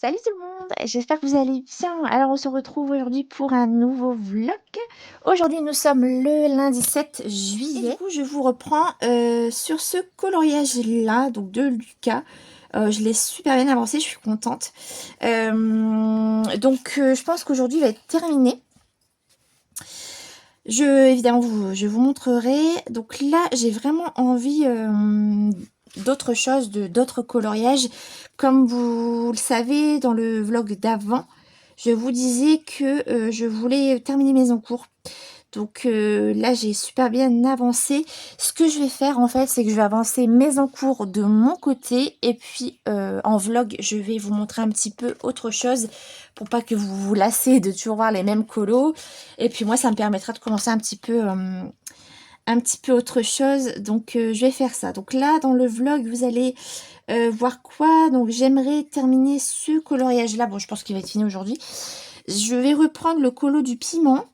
Salut tout le monde, j'espère que vous allez bien. Alors on se retrouve aujourd'hui pour un nouveau vlog. Aujourd'hui nous sommes le lundi 7 juillet. Et du coup je vous reprends sur ce coloriage là, donc de Lucas. Je l'ai super bien avancé, je suis contente. Je pense qu'aujourd'hui va être terminé. Évidemment, je vous montrerai. Donc là, j'ai vraiment envie d'autres choses, d'autres coloriages. Comme vous le savez, dans le vlog d'avant, je vous disais que je voulais terminer mes encours. Donc là, j'ai super bien avancé. Ce que je vais faire, en fait, c'est que je vais avancer mes encours de mon côté. Et puis, en vlog, je vais vous montrer un petit peu autre chose pour pas que vous vous lassez de toujours voir les mêmes colos. Et puis moi, ça me permettra de commencer un petit peu autre chose. Donc, je vais faire ça. Donc là, dans le vlog, vous allez voir quoi. Donc, j'aimerais terminer ce coloriage-là. Bon, je pense qu'il va être fini aujourd'hui. Je vais reprendre le colo du piment.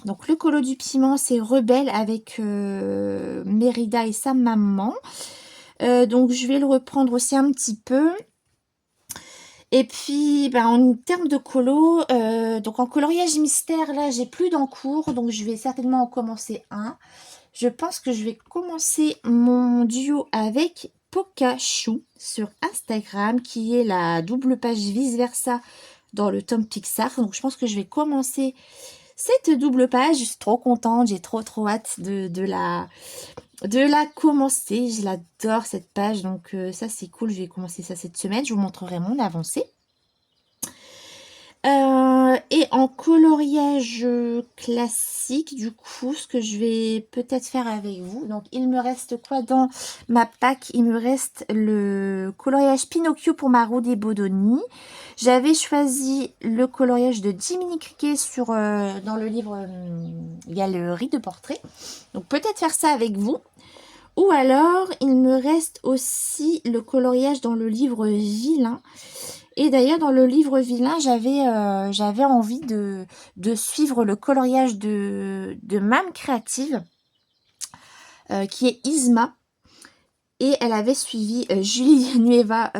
Donc le colo du piment, c'est Rebelle avec Mérida et sa maman. Donc je vais le reprendre aussi un petit peu. Et puis en termes de colo, donc en coloriage mystère, là j'ai plus d'encours. Donc je vais certainement en commencer un. Je pense que je vais commencer mon duo avec Pokachou sur Instagram, qui est la double page vice versa dans le tome Pixar. Donc je pense que je vais commencer cette double page. Je suis trop contente, j'ai trop hâte de la commencer. Je l'adore cette page, donc ça c'est cool. Je vais commencer ça cette semaine, je vous montrerai mon avancée. Et en coloriage classique, du coup, ce que je vais peut-être faire avec vous. Donc, il me reste quoi dans ma pack? Il me reste le coloriage Pinocchio pour ma roue des Bodoni. J'avais choisi le coloriage de Jiminy Cricket sur, dans le livre Galerie de portraits. Donc, peut-être faire ça avec vous. Ou alors, il me reste aussi le coloriage dans le livre Vilain. Et d'ailleurs, dans le livre Vilain, j'avais envie de suivre le coloriage de Mam Créative, qui est Isma. Et elle avait suivi Julie Nueva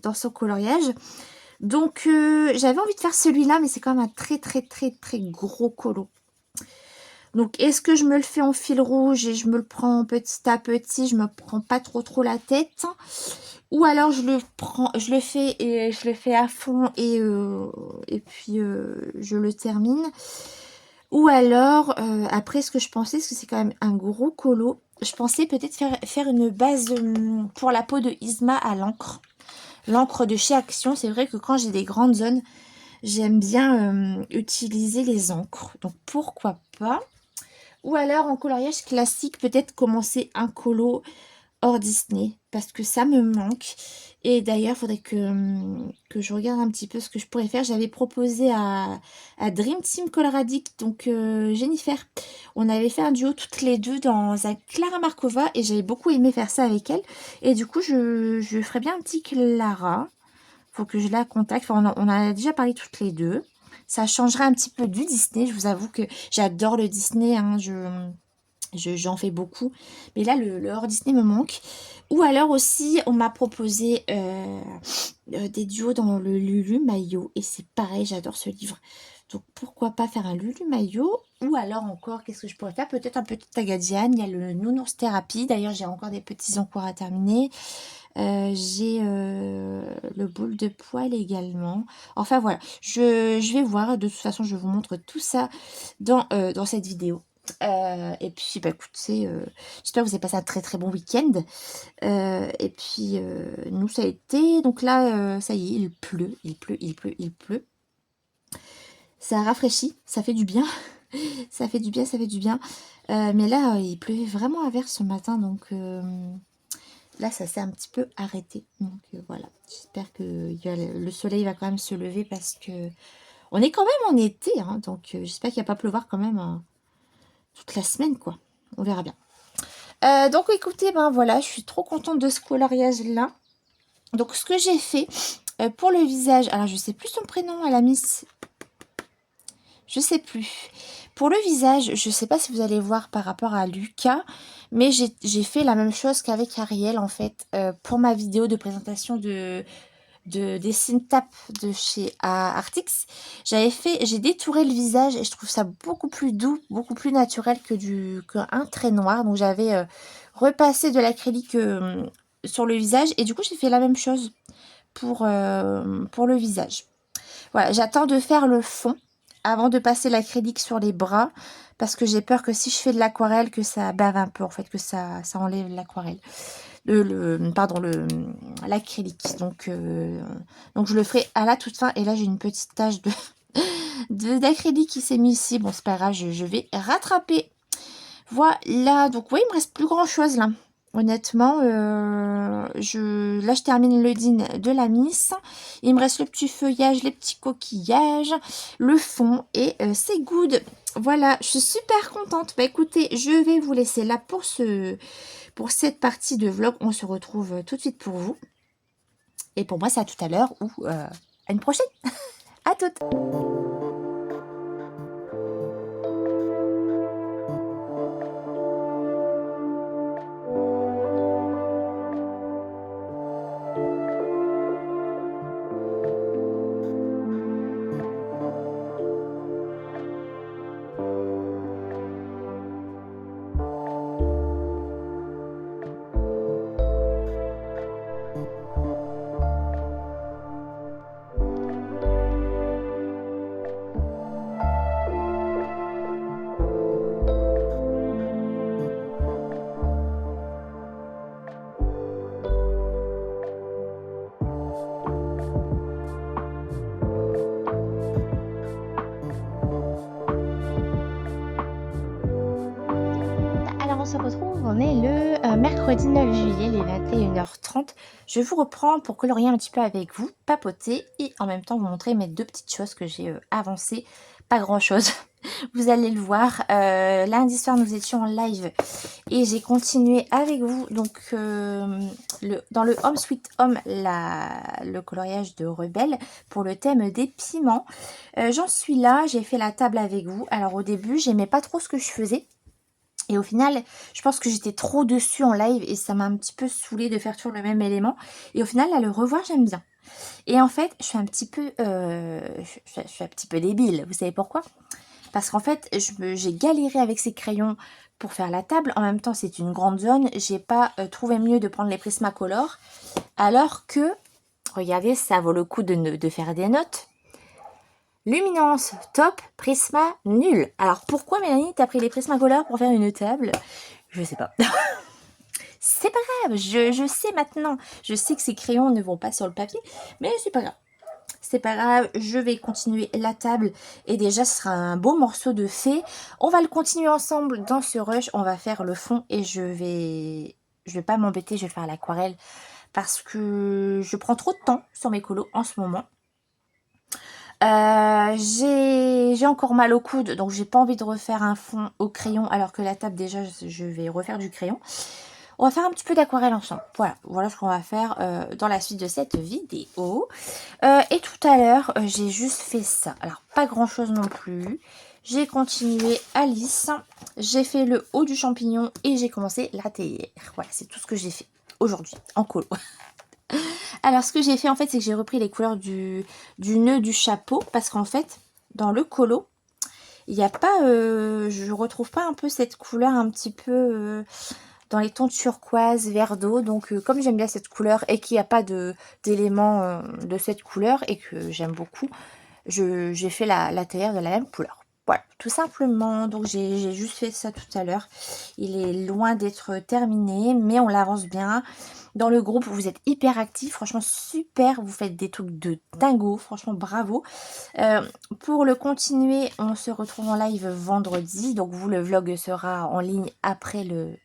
dans son coloriage. Donc, j'avais envie de faire celui-là, mais c'est quand même un très gros colo. Donc, est-ce que je me le fais en fil rouge et je me le prends petit à petit, je me prends pas trop la tête, ou alors je le fais à fond et puis je le termine. Ou alors, après ce que je pensais, parce que c'est quand même un gros colo, je pensais peut-être faire une base pour la peau de Isma à l'encre. L'encre de chez Action, c'est vrai que quand j'ai des grandes zones, j'aime bien utiliser les encres. Donc pourquoi pas. Ou alors en coloriage classique, peut-être commencer un colo hors Disney, parce que ça me manque. Et d'ailleurs, il faudrait que je regarde un petit peu ce que je pourrais faire. J'avais proposé à Dream Team Coloradic, donc Jennifer. On avait fait un duo toutes les deux dans un Clara Markova et j'avais beaucoup aimé faire ça avec elle. Et du coup, je ferais bien un petit Clara. Faut que je la contacte. Enfin, on en a déjà parlé toutes les deux. Ça changerait un petit peu du Disney. Je vous avoue que j'adore le Disney, hein. J'en fais beaucoup. Mais là, le hors Disney me manque. Ou alors aussi, on m'a proposé des duos dans le Lulu Maillot. Et c'est pareil, j'adore ce livre. Donc, pourquoi pas faire un Lulu Maillot. Ou alors encore, qu'est-ce que je pourrais faire? Peut-être un petit Tagadiane. Il y a le Nounours Thérapie. D'ailleurs, j'ai encore des petits encours à terminer. J'ai le boule de poil également. Enfin, voilà. Je vais voir. De toute façon, je vous montre tout ça dans cette vidéo. Et puis, bah, écoutez, j'espère que vous avez passé un très bon week-end. Et puis, nous, ça a été. Donc là, ça y est, il pleut. Ça rafraîchit, ça fait du bien. Ça fait du bien, ça fait du bien. Mais là, il pleuvait vraiment à verse ce matin. Donc là, ça s'est un petit peu arrêté. Donc voilà. J'espère que le soleil va quand même se lever parce que on est quand même en été. Hein, donc j'espère qu'il ne va pas pleuvoir quand même toute la semaine, quoi. On verra bien. Donc écoutez, ben voilà, je suis trop contente de ce coloriage-là. Donc ce que j'ai fait pour le visage, alors je sais plus son prénom à la miss, je sais plus. Pour le visage, je sais pas si vous allez voir par rapport à Lucas, mais j'ai fait la même chose qu'avec Ariel en fait pour ma vidéo de présentation des Cintape de chez Artix. J'ai détouré le visage et je trouve ça beaucoup plus doux, beaucoup plus naturel qu'un trait noir. Donc j'avais repassé de l'acrylique sur le visage et du coup j'ai fait la même chose pour le visage. Voilà, j'attends de faire le fond avant de passer l'acrylique sur les bras parce que j'ai peur que si je fais de l'aquarelle que ça bave un peu en fait, que ça enlève l'aquarelle. Pardon, l'acrylique. Donc je le ferai à la toute fin. Et là, j'ai une petite tache d'acrylique qui s'est mise ici. Bon, c'est pas grave, je vais rattraper. Voilà, donc oui, il me reste plus grand chose là. Honnêtement, là je termine le din de la Miss. Il me reste le petit feuillage, les petits coquillages, le fond et c'est good. Voilà, je suis super contente. Bah écoutez, je vais vous laisser là pour cette partie de vlog. On se retrouve tout de suite pour vous. Et pour moi, c'est à tout à l'heure ou à une prochaine. À toutes. Alors on se retrouve, on est le mercredi 9 juillet, les 21h30. Je vous reprends pour colorier un petit peu avec vous, papoter et en même temps vous montrer mes deux petites choses que j'ai avancées. Pas grand chose, vous allez le voir. Lundi soir nous étions en live et j'ai continué avec vous donc dans le Home Sweet Home le coloriage de Rebelle pour le thème des piments. J'en suis là, j'ai fait la table avec vous. Alors au début j'aimais pas trop ce que je faisais. Et au final, je pense que j'étais trop dessus en live et ça m'a un petit peu saoulée de faire toujours le même élément. Et au final, là, le revoir, j'aime bien. Et en fait, je suis un petit peu, je suis un petit peu débile. Vous savez pourquoi? Parce qu'en fait, j'ai galéré avec ces crayons pour faire la table. En même temps, c'est une grande zone. J'ai pas trouvé mieux de prendre les Prismacolor. Alors que, regardez, ça vaut le coup de faire des notes. Luminance, top, Prisma, nul. Alors pourquoi Mélanie, t'as pris les Prismacolor pour faire une table? Je sais pas. C'est pas grave, je sais maintenant. Je sais que ces crayons ne vont pas sur le papier, mais c'est pas grave. C'est pas grave, je vais continuer la table et déjà ce sera un beau morceau de fée. On va le continuer ensemble dans ce rush, on va faire le fond et je vais pas m'embêter, je vais faire l'aquarelle parce que je prends trop de temps sur mes colos en ce moment. J'ai encore mal au coude, donc j'ai pas envie de refaire un fond au crayon, alors que la table déjà je vais refaire du crayon. On va faire un petit peu d'aquarelle ensemble. Voilà ce qu'on va faire dans la suite de cette vidéo. Et tout à l'heure, j'ai juste fait ça. Alors, pas grand chose non plus. J'ai continué Alice. J'ai fait le haut du champignon et j'ai commencé la théière. Voilà, c'est tout ce que j'ai fait aujourd'hui en colo. Alors, ce que j'ai fait, en fait, c'est que j'ai repris les couleurs du nœud du chapeau. Parce qu'en fait, dans le colo, il n'y a pas... je retrouve pas un peu cette couleur un petit peu... dans les tons turquoise, vert d'eau. Donc, comme j'aime bien cette couleur et qu'il n'y a pas d'éléments de cette couleur et que j'aime beaucoup, j'ai fait la théière de la même couleur. Voilà, tout simplement. Donc, j'ai juste fait ça tout à l'heure. Il est loin d'être terminé, mais on l'avance bien. Dans le groupe, vous êtes hyper actifs. Franchement, super. Vous faites des trucs de dingo. Franchement, bravo. Pour le continuer, on se retrouve en live vendredi. Donc, vous, le vlog sera en ligne après le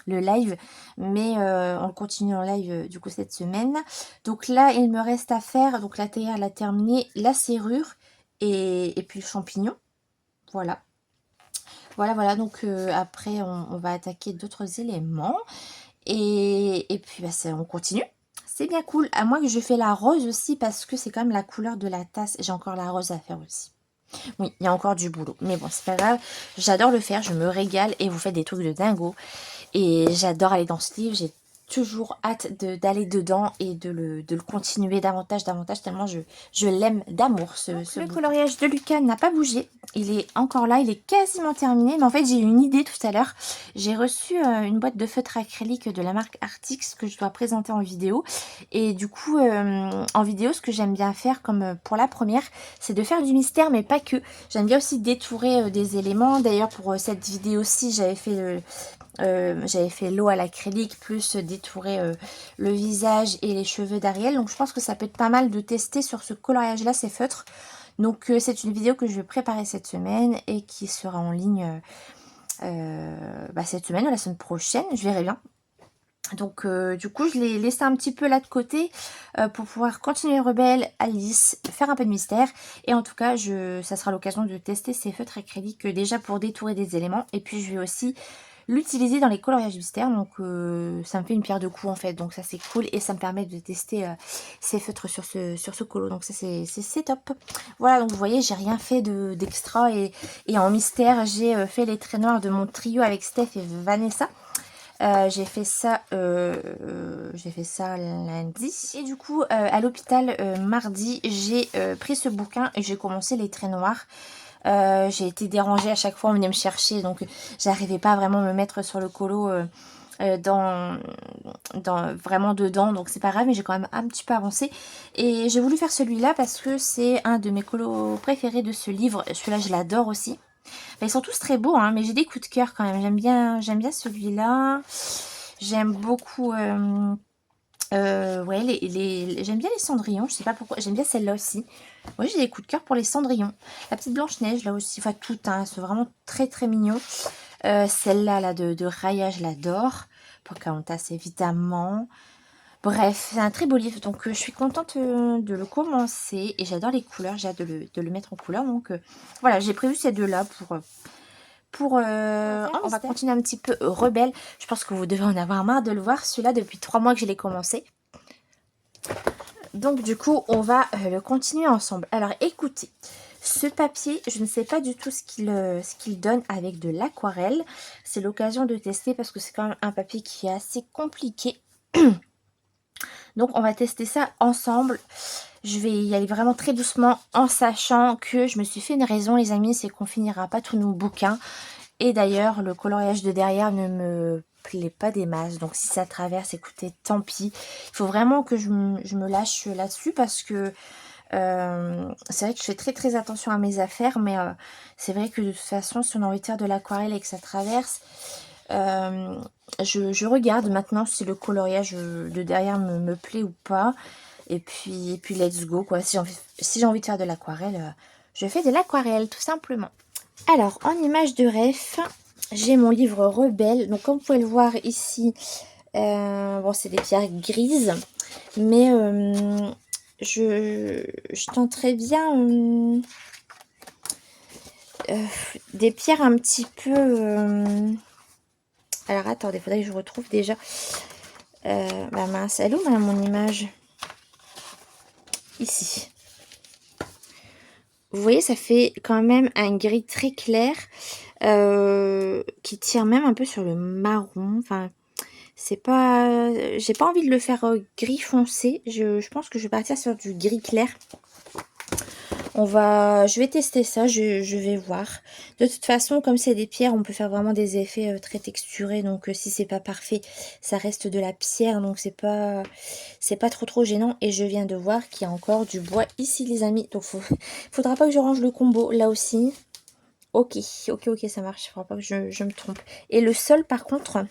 live, mais on continue en live du coup cette semaine. Donc là il me reste à faire, donc la théière l'a terminée, la serrure et puis le champignon. Voilà, donc après on va attaquer d'autres éléments et puis bah, on continue. C'est bien cool, à moins que je fais la rose aussi parce que c'est quand même la couleur de la tasse. J'ai encore la rose à faire aussi. Oui, il y a encore du boulot, mais bon, c'est pas grave. J'adore le faire, je me régale et vous faites des trucs de dingo. Et j'adore aller dans ce livre, j'ai toujours hâte d'aller dedans et de le continuer davantage, tellement je l'aime d'amour. Le coloriage de Lucas n'a pas bougé, il est encore là, il est quasiment terminé, mais en fait j'ai eu une idée tout à l'heure. J'ai reçu une boîte de feutre acrylique de la marque Artix que je dois présenter en vidéo, et du coup en vidéo ce que j'aime bien faire, comme pour la première, c'est de faire du mystère, mais pas que. J'aime bien aussi détourer des éléments. D'ailleurs pour cette vidéo-ci j'avais fait l'eau à l'acrylique, plus détourer le visage et les cheveux d'Ariel. Donc je pense que ça peut être pas mal de tester sur ce coloriage là, ces feutres. Donc c'est une vidéo que je vais préparer cette semaine et qui sera en ligne cette semaine ou la semaine prochaine, je verrai bien. Donc du coup je l'ai laissé un petit peu là de côté pour pouvoir continuer Rebelle, Alice, faire un peu de mystère. Et en tout cas ça sera l'occasion de tester ces feutres acryliques déjà pour détourer des éléments. Et puis je vais aussi l'utiliser dans les coloriages mystères, donc ça me fait une pierre de coups en fait, donc ça c'est cool et ça me permet de tester ces feutres sur ce colo, donc ça c'est top. Voilà, donc vous voyez j'ai rien fait d'extra et en mystère j'ai fait les traits noirs de mon trio avec Steph et Vanessa. J'ai fait ça lundi et du coup à l'hôpital mardi j'ai pris ce bouquin et j'ai commencé les traits noirs. J'ai été dérangée à chaque fois, on venait me chercher, donc j'arrivais pas à vraiment me mettre sur le colo vraiment dedans, donc c'est pas grave, mais j'ai quand même un petit peu avancé. Et j'ai voulu faire celui-là parce que c'est un de mes colos préférés de ce livre. Celui-là, je l'adore aussi. Enfin, ils sont tous très beaux, hein, mais j'ai des coups de cœur quand même. J'aime bien celui-là. J'aime beaucoup... ouais, j'aime bien les cendrillons, je sais pas pourquoi, j'aime bien celle-là aussi. Oui, j'ai des coups de cœur pour les cendrillons. La petite Blanche-Neige, là aussi, enfin toutes, hein, c'est vraiment très très mignon. Celle-là là, de Raya, je l'adore. Pocahontas, évidemment. Bref, c'est un très beau livre, donc je suis contente de le commencer. Et j'adore les couleurs, j'ai hâte de le mettre en couleur. Donc voilà, j'ai prévu ces deux-là on va continuer un petit peu Rebelle. Je pense que vous devez en avoir marre de le voir. Celui-là, depuis 3 mois que je l'ai commencé. Donc du coup, on va le continuer ensemble. Alors écoutez, ce papier, je ne sais pas du tout ce qu'il donne avec de l'aquarelle. C'est l'occasion de tester parce que c'est quand même un papier qui est assez compliqué. Donc on va tester ça ensemble. Je vais y aller vraiment très doucement en sachant que je me suis fait une raison les amis, c'est qu'on finira pas tous nos bouquins. Et d'ailleurs le coloriage de derrière ne me plaît pas des masses. Donc si ça traverse, écoutez, tant pis. Il faut vraiment que je me lâche là-dessus parce que c'est vrai que je fais très très attention à mes affaires. Mais c'est vrai que de toute façon si on a envie de faire de l'aquarelle et que ça traverse... je regarde maintenant si le coloriage de derrière me plaît ou pas. Et puis let's go quoi. Si j'ai envie de faire de l'aquarelle, je fais de l'aquarelle tout simplement. Alors en image de ref, j'ai mon livre Rebelle. Donc comme vous pouvez le voir ici, bon c'est des pierres grises. Mais je tenterais bien des pierres un petit peu... Alors attendez, il faudrait que je retrouve déjà. Bah mince, elle est où mon image? Ici. Vous voyez, ça fait quand même un gris très clair qui tire même un peu sur le marron. Enfin, c'est pas... J'ai pas envie de le faire gris foncé. Je pense que je vais partir sur du gris clair. Je vais tester ça, je vais voir. De toute façon, comme c'est des pierres, on peut faire vraiment des effets très texturés. Donc si c'est pas parfait, ça reste de la pierre. Donc c'est pas trop gênant. Et je viens de voir qu'il y a encore du bois ici les amis. Donc faudra pas que je range le combo là aussi. Ok, ça marche. Faudra pas que je me trompe. Et le sol par contre...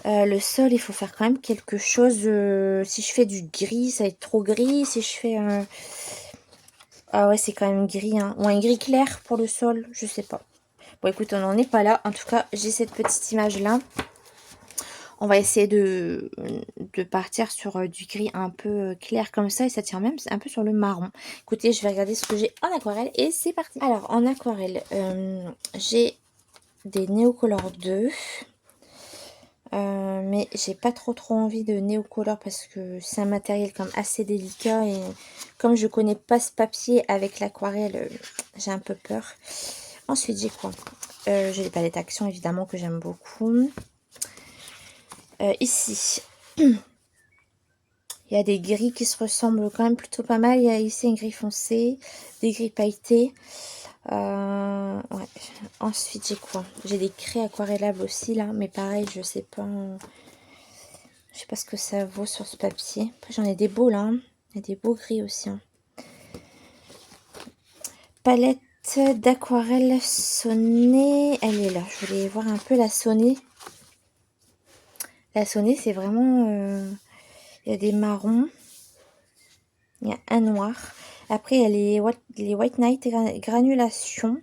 le sol, il faut faire quand même quelque chose. Si je fais du gris, ça va être trop gris. Si je fais... Ah ouais, c'est quand même gris, hein. Ou un gris clair pour le sol, je sais pas. Bon, écoute, on n'en est pas là. En tout cas, j'ai cette petite image-là. On va essayer de partir sur du gris un peu clair comme ça. Et ça tire même un peu sur le marron. Écoutez, je vais regarder ce que j'ai en aquarelle. Et c'est parti. Alors, en aquarelle, j'ai des Neocolor 2. Mais j'ai pas trop envie de Neocolor parce que c'est un matériel comme assez délicat et comme je connais pas ce papier avec l'aquarelle, j'ai un peu peur. Ensuite j'ai quoi? J'ai les palettes Action évidemment que j'aime beaucoup. Ici, il y a des gris qui se ressemblent quand même plutôt pas mal. Il y a ici un gris foncé, des gris pailletés. Ouais. Ensuite, j'ai quoi? J'ai des craies aquarellables aussi là, mais pareil, je sais pas ce que ça vaut sur ce papier. Après, j'en ai des beaux là, hein. Il y a des beaux gris aussi, hein. Palette d'aquarelle sonnée, elle est là. Je voulais voir un peu la sonnée. La sonnée, c'est vraiment... il y a des marrons. Il y a un noir. Après, il y a les White Night granulation.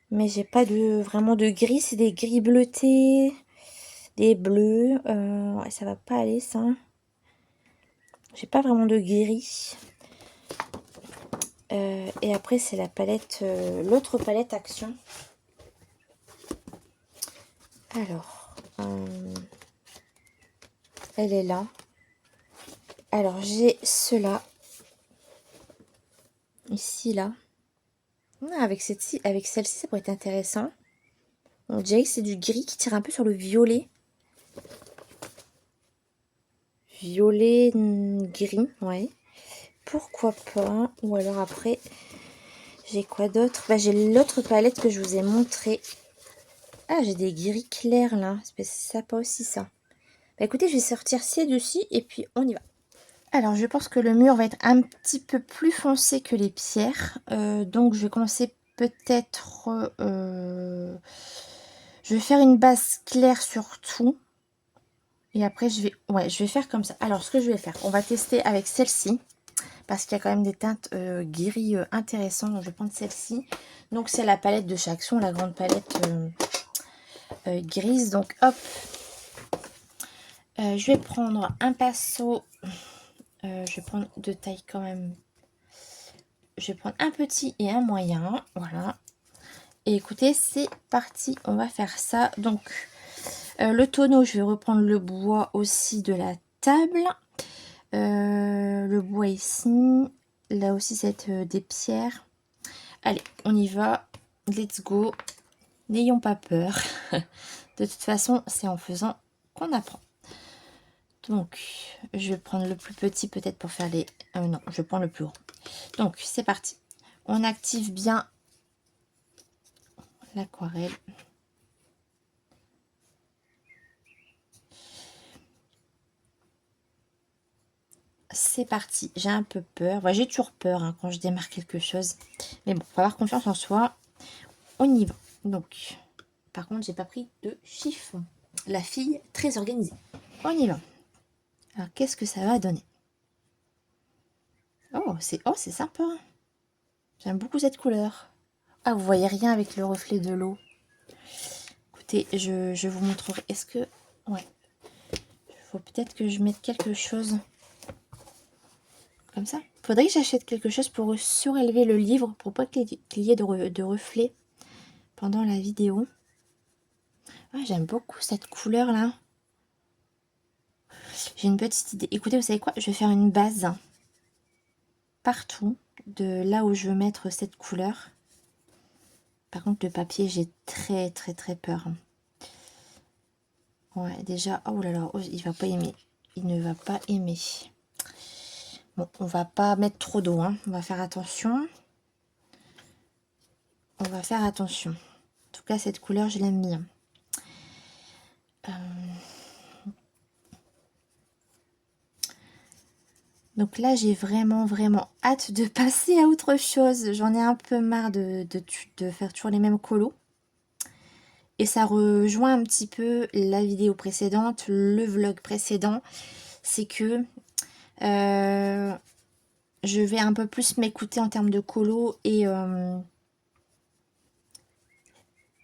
Mais j'ai pas vraiment de gris. C'est des gris bleutés. Des bleus. Ouais, ça va pas aller, ça. J'ai pas vraiment de gris. Et après, c'est la palette... l'autre palette Action. Alors... elle est là. Alors, j'ai cela. Ici, là. Avec celle-ci, ça pourrait être intéressant. On dirait que c'est du gris qui tire un peu sur le violet. Violet gris, ouais. Pourquoi pas. Ou alors après, j'ai quoi d'autre? Bah, j'ai l'autre palette que je vous ai montré. Ah, j'ai des gris clairs là. C'est sympa aussi ça. Bah écoutez, je vais sortir ces deux-ci et puis on y va. Alors, je pense que le mur va être un petit peu plus foncé que les pierres. Donc, je vais commencer peut-être... je vais faire une base claire sur tout. Et après, je vais faire comme ça. Alors, ce que je vais faire, on va tester avec celle-ci. Parce qu'il y a quand même des teintes gris intéressantes. Donc, je vais prendre celle-ci. Donc, c'est la palette de chez Action, la grande palette grise. Donc, hop. Je vais prendre un pinceau. Je vais prendre de taille quand même. Je vais prendre un petit et un moyen. Voilà. Et écoutez, c'est parti. On va faire ça. Donc, le tonneau, je vais reprendre le bois aussi de la table. Le bois ici. Là aussi, c'est des pierres. Allez, on y va. Let's go. N'ayons pas peur. De toute façon, c'est en faisant qu'on apprend. Donc, je vais prendre le plus petit peut-être pour faire les... non, je vais prendre le plus gros. Donc, c'est parti. On active bien l'aquarelle. C'est parti. J'ai un peu peur. J'ai toujours peur hein, quand je démarre quelque chose. Mais bon, faut avoir confiance en soi. On y va. Donc, par contre, j'ai pas pris de chiffon. La fille très organisée. On y va. Alors, qu'est-ce que ça va donner? Oh, c'est sympa. J'aime beaucoup cette couleur. Ah, vous voyez rien avec le reflet de l'eau. Écoutez, je vous montrerai. Est-ce que... Ouais. Il faut peut-être que je mette quelque chose comme ça. Faudrait que j'achète quelque chose pour surélever le livre, pour pas qu'il y ait de reflets pendant la vidéo. Ah, j'aime beaucoup cette couleur là. J'ai une petite idée. Écoutez, vous savez quoi? Je vais faire une base partout de là où je veux mettre cette couleur. Par contre, le papier, j'ai très peur. Ouais, déjà, oh là là, oh, il va pas aimer. Il ne va pas aimer. Bon, on va pas mettre trop d'eau, hein. On va faire attention. On va faire attention. En tout cas, cette couleur, je l'aime bien. Donc là, j'ai vraiment hâte de passer à autre chose. J'en ai un peu marre de faire toujours les mêmes colos. Et ça rejoint un petit peu la vidéo précédente, le vlog précédent. C'est que je vais un peu plus m'écouter en termes de colos et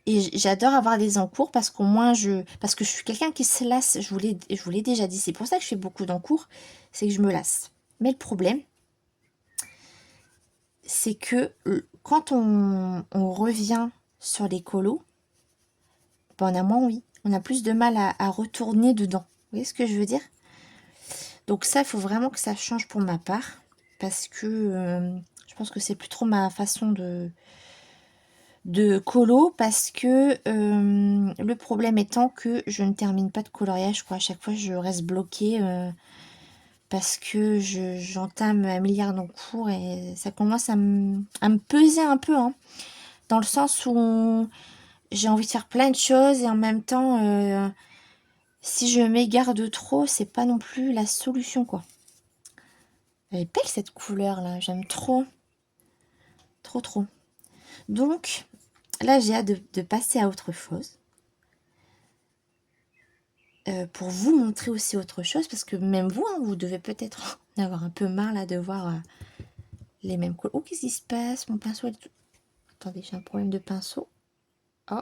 j'adore avoir des encours parce qu'au moins parce que je suis quelqu'un qui se lasse, je vous l'ai déjà dit, c'est pour ça que je fais beaucoup d'encours, c'est que je me lasse. Mais le problème, c'est que quand on revient sur les colos, ben on a moins envie, on a plus de mal à retourner dedans. Vous voyez ce que je veux dire? Donc ça, il faut vraiment que ça change pour ma part, parce que je pense que c'est plus trop ma façon de de colo parce que le problème étant que je ne termine pas de coloriage, quoi. À chaque fois, je reste bloquée parce que j'entame un milliard d'encours et ça commence à me peser un peu, hein, dans le sens où j'ai envie de faire plein de choses et en même temps, si je m'égare de trop, c'est pas non plus la solution, quoi. Elle est belle cette couleur là, j'aime trop. Trop trop. Donc là j'ai hâte de passer à autre chose. Pour vous montrer aussi autre chose, parce que même vous, hein, vous devez peut-être en avoir un peu marre là de voir les mêmes couleurs. Oh, qu'est-ce qui se passe? Mon pinceau est tout... Attendez, j'ai un problème de pinceau. Oh.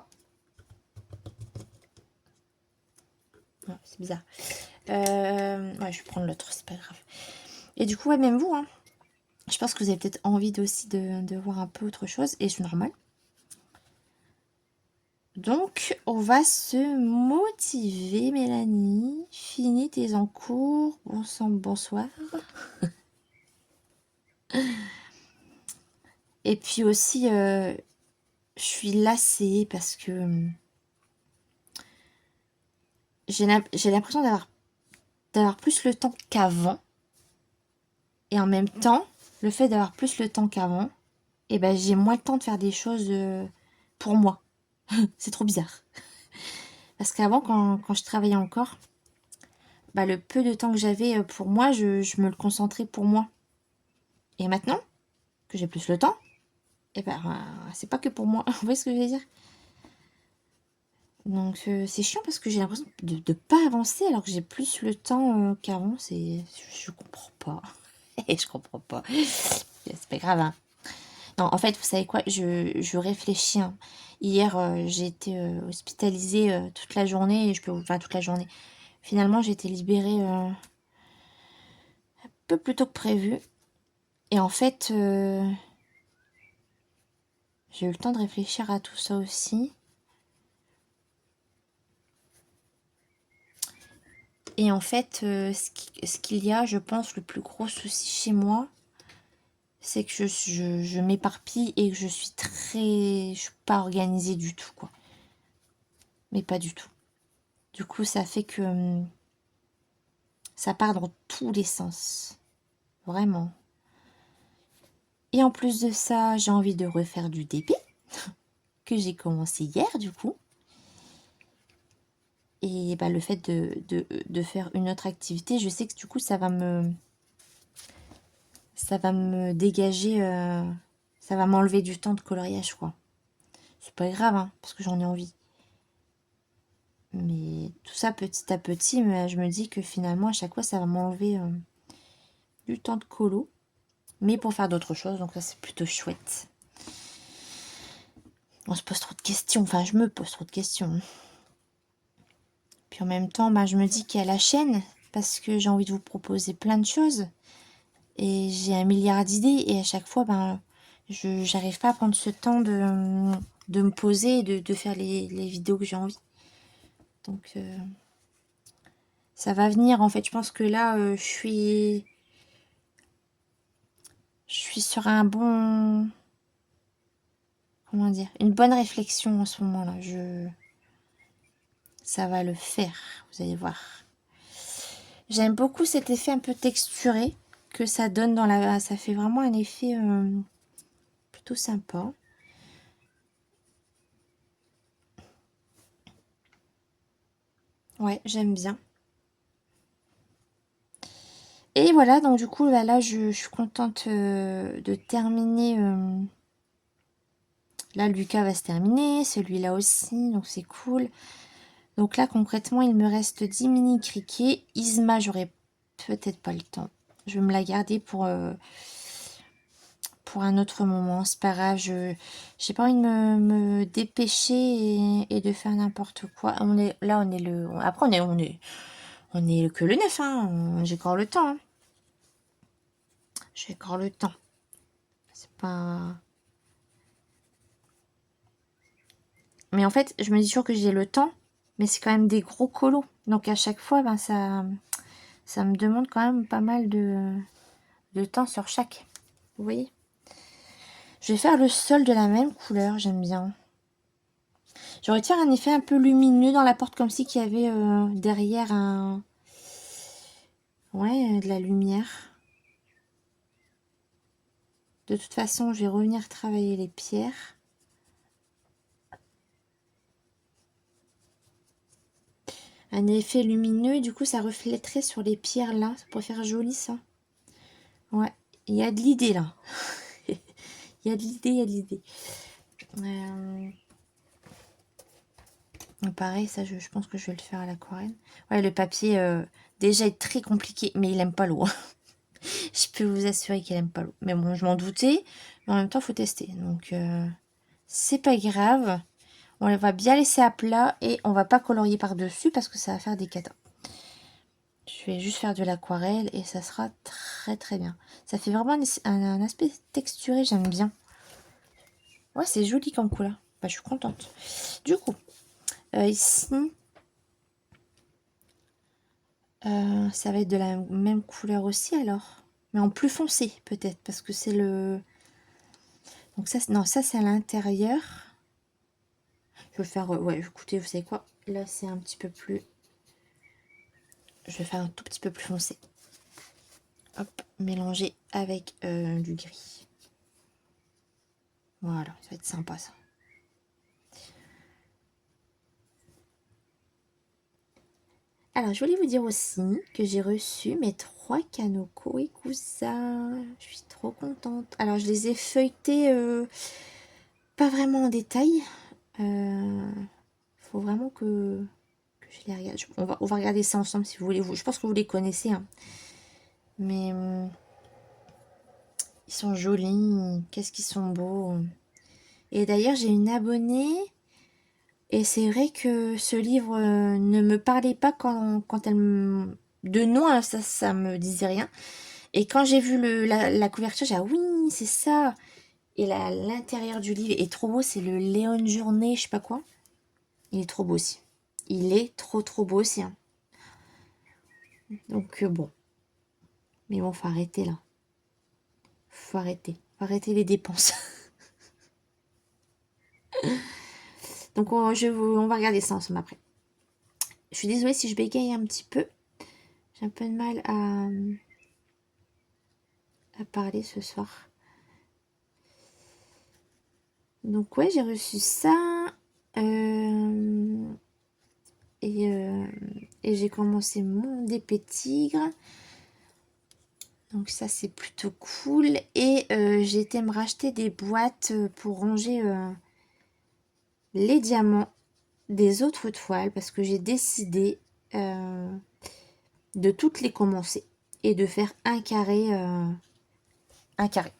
Non, c'est bizarre. Ouais, je vais prendre l'autre, c'est pas grave. Et du coup, ouais, même vous, hein, je pense que vous avez peut-être envie aussi de voir un peu autre chose, et c'est normal. Donc, on va se motiver, Mélanie. Finis tes encours. Bon sang, bonsoir. Et puis aussi, je suis lassée parce que j'ai l'impression d'avoir plus le temps qu'avant. Et en même temps, le fait d'avoir plus le temps qu'avant, et ben, j'ai moins le temps de faire des choses pour moi. C'est trop bizarre. Parce qu'avant, quand je travaillais encore, bah, le peu de temps que j'avais pour moi, je me le concentrais pour moi. Et maintenant que j'ai plus le temps, et ben, c'est pas que pour moi. Vous voyez ce que je veux dire? Donc c'est chiant parce que j'ai l'impression de pas avancer alors que j'ai plus le temps qu'avant. Je comprends pas. Je comprends pas. C'est pas grave, hein. Non, en fait, vous savez quoi? Je réfléchis, hein. Hier, j'ai été hospitalisée toute la journée. Enfin, toute la journée. Finalement, j'ai été libérée un peu plus tôt que prévu. Et en fait, j'ai eu le temps de réfléchir à tout ça aussi. Et en fait, ce qu'il y a, je pense, le plus gros souci chez moi, c'est que je m'éparpille et que je suis pas organisée du tout, quoi. Mais pas du tout. Du coup, ça fait que ça part dans tous les sens. Vraiment. Et en plus de ça, j'ai envie de refaire du DP, que j'ai commencé hier, du coup. Et bah, le fait de faire une autre activité, je sais que du coup, ça va me dégager, ça va m'enlever du temps de coloriage, quoi. C'est pas grave, hein, parce que j'en ai envie. Mais tout ça petit à petit, je me dis que finalement, à chaque fois, ça va m'enlever du temps de colo. Mais pour faire d'autres choses, donc ça, c'est plutôt chouette. On se pose trop de questions, enfin, je me pose trop de questions. Puis en même temps, je me dis qu'il y a la chaîne, parce que j'ai envie de vous proposer plein de choses. Et j'ai un milliard d'idées, et à chaque fois, j'arrive pas à prendre ce temps de me poser et de faire les vidéos que j'ai envie. Donc, ça va venir, en fait. Je pense que là, je suis sur un bon... Comment dire? Une bonne réflexion en ce moment-là. Ça va le faire, vous allez voir. J'aime beaucoup cet effet un peu texturé que ça donne dans la... Ça fait vraiment un effet plutôt sympa. Ouais, j'aime bien. Et voilà, donc du coup, là, je suis contente de terminer. Là, Lucas va se terminer, celui-là aussi, donc c'est cool. Donc là, concrètement, il me reste 10 mini criquets. Isma, j'aurai peut-être pas le temps. Je vais me la garder pour un autre moment. C'est pas grave, j'ai pas envie de me dépêcher et de faire n'importe quoi. Là, on est le... Après, on est que le 9, hein. J'ai encore le temps, hein. J'ai encore le temps. C'est pas... Mais en fait, je me dis toujours que j'ai le temps, mais c'est quand même des gros colos. Donc à chaque fois, ça me demande quand même pas mal de temps sur chaque. Vous voyez? Je vais faire le sol de la même couleur, j'aime bien. Je retire un effet un peu lumineux dans la porte, comme si qu'il y avait derrière un... Ouais, de la lumière. De toute façon, je vais revenir travailler les pierres. Un effet lumineux, et du coup, ça reflèterait sur les pierres là. Ça pourrait faire joli, ça. Ouais, il y a de l'idée là. Il y a de l'idée, il y a de l'idée. Pareil, ça, je pense que je vais le faire à l'aquarelle. Ouais, le papier, déjà, est très compliqué, mais il aime pas l'eau. Je peux vous assurer qu'il aime pas l'eau. Mais bon, je m'en doutais, mais en même temps, il faut tester. Donc, c'est pas grave. On va bien laisser à plat et on va pas colorier par-dessus parce que ça va faire des catas. Je vais juste faire de l'aquarelle et ça sera très très bien. Ça fait vraiment un aspect texturé, j'aime bien. Ouais, c'est joli comme couleur. Bah, je suis contente. Du coup, ici, ça va être de la même couleur aussi alors. Mais en plus foncé peut-être parce que c'est le... Donc ça, non, ça c'est à l'intérieur. Je vais faire... ouais, écoutez, vous savez quoi? Là, c'est un petit peu plus... Je vais faire un tout petit peu plus foncé. Hop, mélanger avec du gris. Voilà, ça va être sympa ça. Alors, je voulais vous dire aussi que j'ai reçu mes 3 Kanoko Ikusa. Je suis trop contente. Alors, je les ai feuilletés pas vraiment en détail. Faut vraiment que je les regarde. On va regarder ça ensemble si vous voulez. Je pense que vous les connaissez. Hein. Mais ils sont jolis. Qu'est-ce qu'ils sont beaux. Et d'ailleurs, j'ai une abonnée. Et c'est vrai que ce livre ne me parlait pas quand elle me... De nom, hein, ça me disait rien. Et quand j'ai vu la couverture, j'ai dit, ah oui, c'est ça. Et l'intérieur du livre est trop beau. C'est le Léon Journée, je sais pas quoi. Il est trop beau aussi. Il est trop beau aussi. Hein. Donc bon. Mais bon, faut arrêter là. Faut arrêter. Faut arrêter les dépenses. Donc on va regarder ça ensemble après. Je suis désolée si je bégaye un petit peu. J'ai un peu de mal à parler ce soir. Donc ouais, j'ai reçu ça. Et j'ai commencé mon DP Tigre. Donc ça, c'est plutôt cool. Et j'ai été me racheter des boîtes pour ranger les diamants des autres toiles. Parce que j'ai décidé de toutes les commencer. Et de faire un carré. Un carré.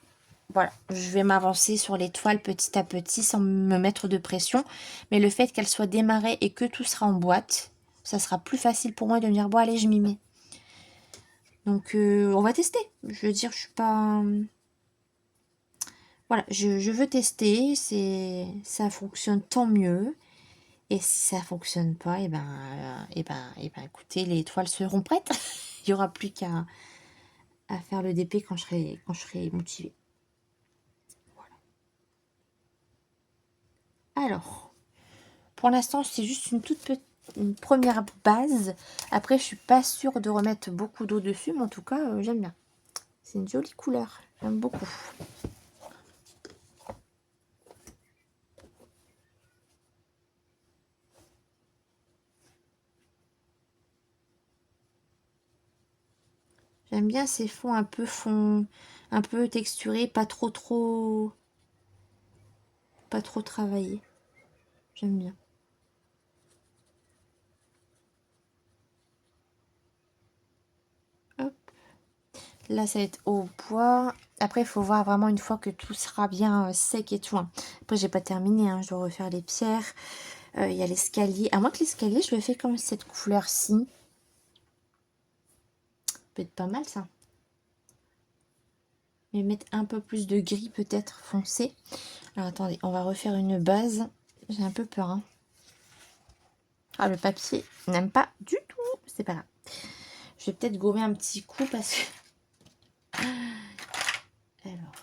Voilà, je vais m'avancer sur les toiles petit à petit sans me mettre de pression. Mais le fait qu'elles soient démarrées et que tout sera en boîte, ça sera plus facile pour moi de me dire, bon allez, je m'y mets. Donc on va tester. Je veux dire, je suis pas... Voilà, je veux tester. Ça fonctionne, tant mieux. Et si ça fonctionne pas, écoutez, les toiles seront prêtes. Il n'y aura plus qu'à faire le DP quand je serai motivée. Alors, pour l'instant, c'est juste une première base. Après, je suis pas sûre de remettre beaucoup d'eau dessus, mais en tout cas, j'aime bien. C'est une jolie couleur, j'aime beaucoup. J'aime bien ces fonds un peu texturés, pas trop travaillés. J'aime bien. Hop. Là, ça va être au bois. Après, il faut voir vraiment une fois que tout sera bien sec et tout. Hein. Après, j'ai pas terminé. Hein. Je dois refaire les pierres. Il y a l'escalier. À moins que l'escalier, je le fais comme cette couleur-ci. Peut être pas mal, ça. Mais mettre un peu plus de gris, peut-être foncé. Alors, attendez, on va refaire une base. J'ai un peu peur. Hein. Ah, le papier n'aime pas du tout. C'est pas grave. Je vais peut-être gommer un petit coup parce que... Alors...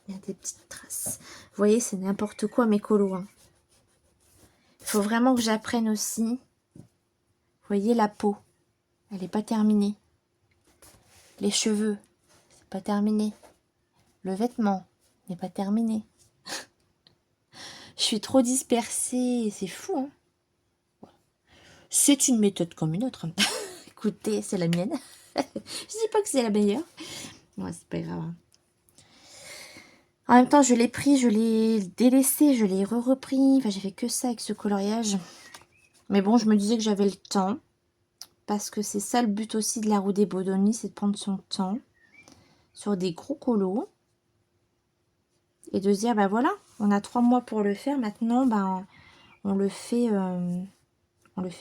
Il y a des petites traces. Vous voyez, c'est n'importe quoi mes colos. Hein. Il faut vraiment que j'apprenne aussi. Vous voyez, la peau, elle n'est pas terminée. Les cheveux, c'est pas terminé. Le vêtement n'est pas terminé. Je suis trop dispersée, c'est fou. Hein. C'est une méthode comme une autre. Écoutez, c'est la mienne. Je dis pas que c'est la meilleure. Ouais, c'est pas grave. Hein. En même temps, je l'ai pris, je l'ai délaissé, je l'ai repris. Enfin, j'ai fait que ça avec ce coloriage. Mais bon, je me disais que j'avais le temps. Parce que c'est ça le but aussi de la roue des Bodoni, c'est de prendre son temps sur des gros colos. Et de se dire, bah voilà, on a 3 mois pour le faire. Maintenant, ben, on le fait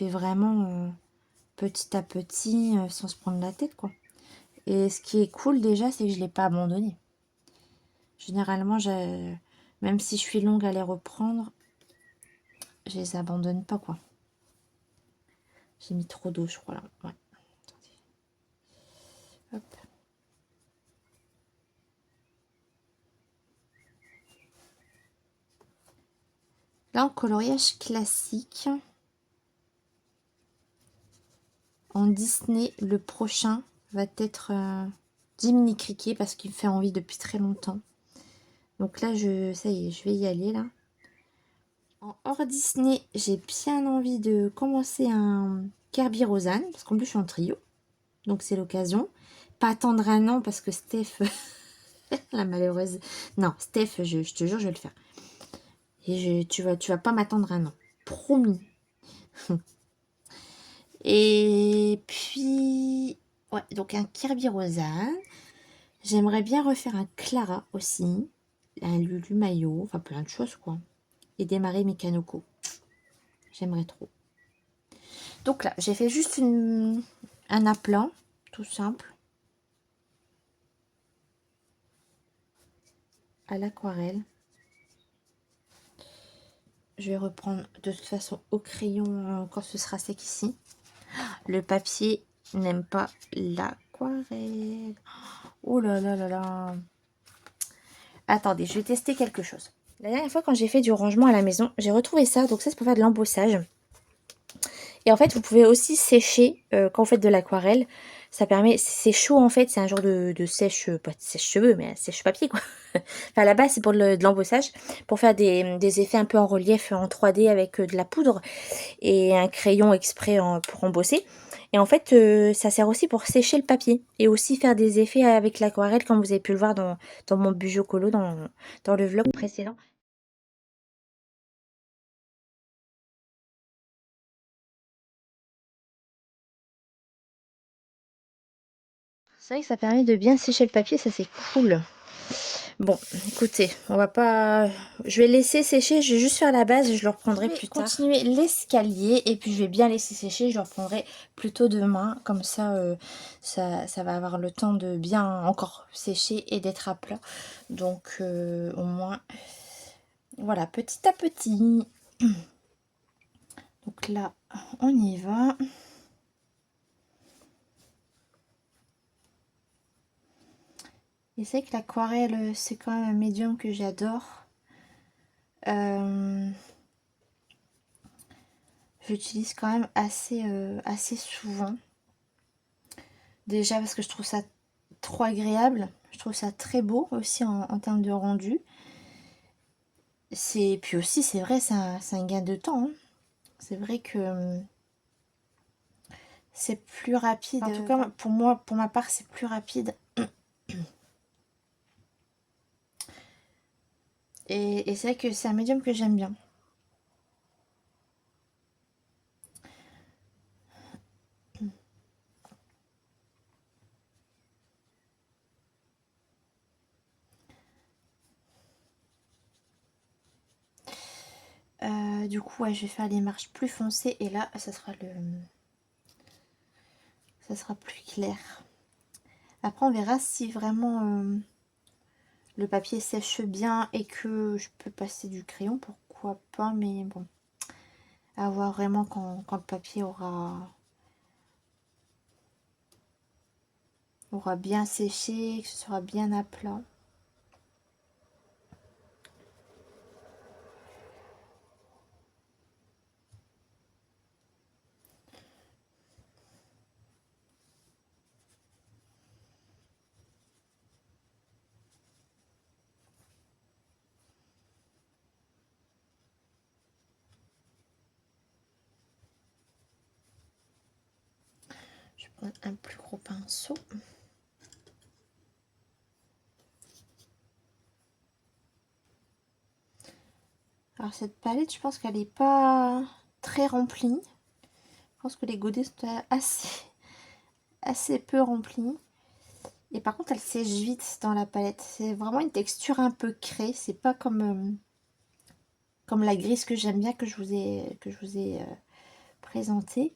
vraiment petit à petit, sans se prendre la tête, quoi. Et ce qui est cool déjà, c'est que je ne l'ai pas abandonné. Généralement, même si je suis longue à les reprendre, je les abandonne pas, quoi. J'ai mis trop d'eau, je crois, là. Ouais. Hop. Là, en coloriage classique, en Disney, le prochain va être Jiminy Cricket parce qu'il me fait envie depuis très longtemps. Donc là, ça y est, je vais y aller, là. En hors Disney, j'ai bien envie de commencer un Kirby Rosanne, parce qu'en plus, je suis en trio. Donc, c'est l'occasion. Pas attendre un an, parce que Steph, la malheureuse... Non, Steph, je te jure, je vais le faire. Et tu vas pas m'attendre un an. Promis. Et puis... Ouais, donc un Kirby Rosanne. J'aimerais bien refaire un Clara aussi. Un Lulu Maillot. Enfin, plein de choses, quoi. Et démarrer Mekanoko. J'aimerais trop. Donc là, j'ai fait juste un aplat, tout simple, à l'aquarelle. Je vais reprendre de toute façon au crayon quand ce sera sec ici. Le papier n'aime pas l'aquarelle. Oh là là là là. Attendez, je vais tester quelque chose. La dernière fois, quand j'ai fait du rangement à la maison, j'ai retrouvé ça. Donc ça, c'est pour faire de l'embossage. Et en fait, vous pouvez aussi sécher quand vous faites de l'aquarelle. Ça permet, c'est chaud en fait, c'est un genre de sèche, pas de sèche-cheveux, mais sèche-papier quoi. Enfin, à la base, c'est pour de l'embossage, pour faire des effets un peu en relief en 3D avec de la poudre et un crayon exprès pour embosser. Et en fait, ça sert aussi pour sécher le papier et aussi faire des effets avec l'aquarelle, comme vous avez pu le voir dans mon Bujo Colo, dans le vlog précédent. C'est vrai que ça permet de bien sécher le papier, ça c'est cool. Bon, écoutez, on va pas... Je vais laisser sécher, je vais juste faire la base et je le reprendrai plus tard. Continuer l'escalier et puis je vais bien laisser sécher, je le reprendrai plutôt demain. Comme ça, ça va avoir le temps de bien encore sécher et d'être à plat. Donc au moins, voilà, petit à petit. Donc là, on y va. Et c'est que l'aquarelle, c'est quand même un médium que j'adore. J'utilise quand même assez souvent. Déjà parce que je trouve ça trop agréable. Je trouve ça très beau aussi en termes de rendu. Puis aussi, c'est vrai, c'est un gain de temps. Hein. C'est vrai que c'est plus rapide. En tout cas, pour moi, pour ma part, c'est plus rapide. Et c'est vrai que c'est un médium que j'aime bien. Du coup, ouais, je vais faire les marches plus foncées et là, ça sera plus clair. Après, on verra si vraiment le papier sèche bien et que je peux passer du crayon, pourquoi pas, mais bon, à voir vraiment quand le papier aura bien séché, que ce sera bien à plat. prendre un plus gros pinceau. Alors cette palette, je pense qu'elle n'est pas très remplie. Je pense que les godets sont assez peu remplis. Et par contre, elle sèche vite dans la palette. C'est vraiment une texture un peu crée. C'est pas comme la grise que j'aime bien, que je vous ai présentée.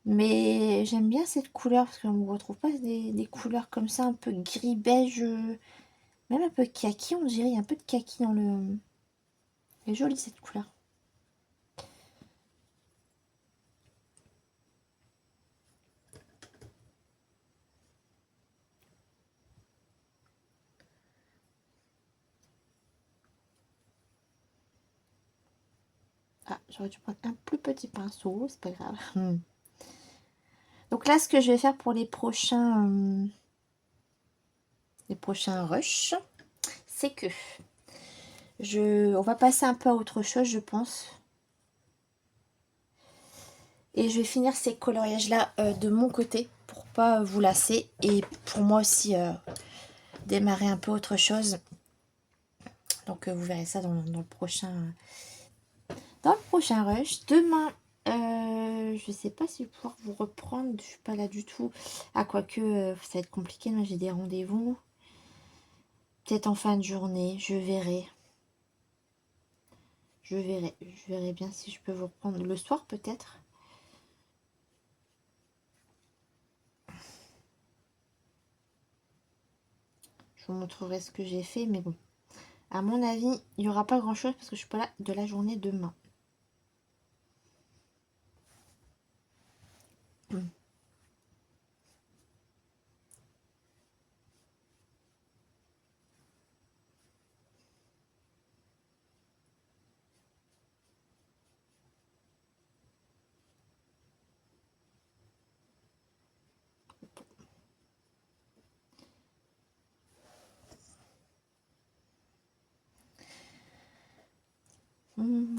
Mais j'aime bien cette couleur parce qu'on ne retrouve pas des couleurs comme ça, un peu gris beige, même un peu kaki, on dirait. Il y a un peu de kaki dans le... Elle est jolie cette couleur. Ah, j'aurais dû prendre un plus petit pinceau, c'est pas grave. Donc là, ce que je vais faire pour les prochains rushs, c'est que on va passer un peu à autre chose, je pense. Et je vais finir ces coloriages-là de mon côté pour pas vous lasser et pour moi aussi démarrer un peu autre chose. Donc vous verrez ça dans le prochain rush. Demain, je sais pas si je vais pouvoir vous reprendre. Je suis pas là du tout. Ah, quoique ça va être compliqué. Moi j'ai des rendez-vous. Peut-être en fin de journée. Je verrai. Je verrai bien si je peux vous reprendre le soir peut-être. Je vous montrerai ce que j'ai fait. Mais bon. À mon avis, il n'y aura pas grand chose parce que je suis pas là de la journée demain.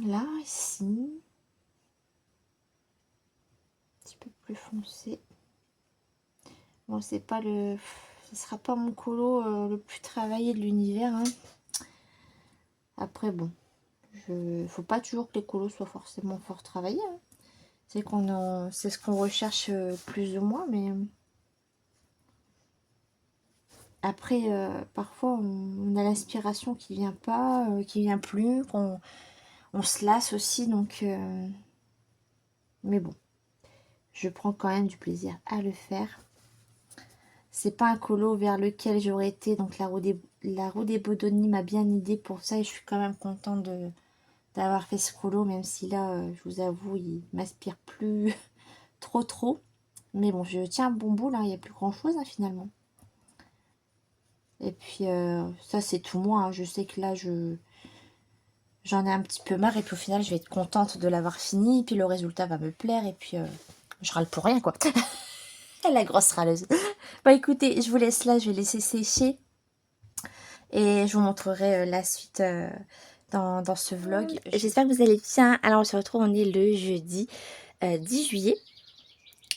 Là, ici, un petit peu plus foncé. Bon, c'est pas ce sera pas mon colo le plus travaillé de l'univers. Hein. Après, bon, faut pas toujours que les colos soient forcément fort travaillés. Hein. C'est ce qu'on recherche plus ou moins, mais après, parfois, on a l'inspiration qui vient pas, qui vient plus, qu'on se lasse aussi, donc. Mais bon, je prends quand même du plaisir à le faire. C'est pas un colo vers lequel j'aurais été, donc la roue des Bodoni m'a bien aidé pour ça et je suis quand même contente d'avoir fait ce colo, même si là, je vous avoue, il m'inspire plus trop. Mais bon, je tiens un bon bout là, il n'y a plus grand chose hein, finalement. Et puis ça c'est tout moi, hein. Je sais que là j'en ai un petit peu marre et puis au final je vais être contente de l'avoir fini et puis le résultat va me plaire et puis je râle pour rien quoi. La grosse râleuse. Bon écoutez, je vous laisse là, je vais laisser sécher et je vous montrerai la suite dans ce vlog. J'espère que vous allez bien. Alors on se retrouve, on est le jeudi 10 juillet.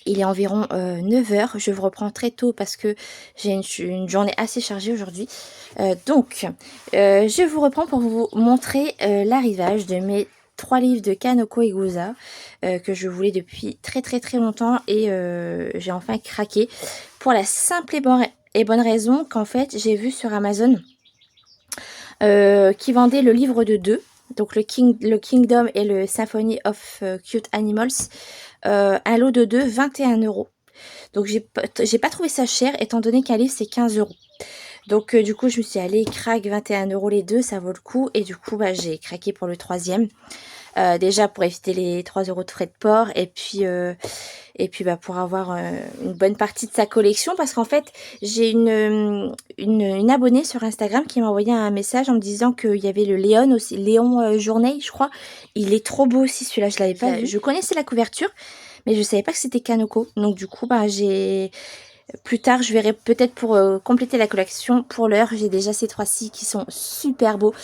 Il est environ 9 h. Je vous reprends très tôt parce que j'ai une journée assez chargée aujourd'hui. Donc, je vous reprends pour vous montrer l'arrivage de mes 3 livres de Kanoko Egusa que je voulais depuis très longtemps et j'ai enfin craqué pour la simple et bonne raison qu'en fait j'ai vu sur Amazon qui vendait le livre de 2, donc le Kingdom et le Symphony of Cute Animals, un lot de 2, 21 €. Donc j'ai pas trouvé ça cher étant donné qu'un livre c'est 15 €. Donc du coup je me suis allée craque 21 € les deux, ça vaut le coup et du coup bah, j'ai craqué pour le troisième. Déjà pour éviter les 3 € de frais de port et puis bah, pour avoir une bonne partie de sa collection parce qu'en fait j'ai une abonnée sur Instagram qui m'a envoyé un message en me disant qu'il y avait le Léon aussi, Léon Journée je crois. Il est trop beau aussi celui-là, je l'avais pas vu. Je connaissais la couverture mais je savais pas que c'était Kanoko, donc du coup bah j'ai Plus tard, je verrai peut-être pour compléter la collection. Pour l'heure, j'ai déjà ces 3-ci qui sont super beaux.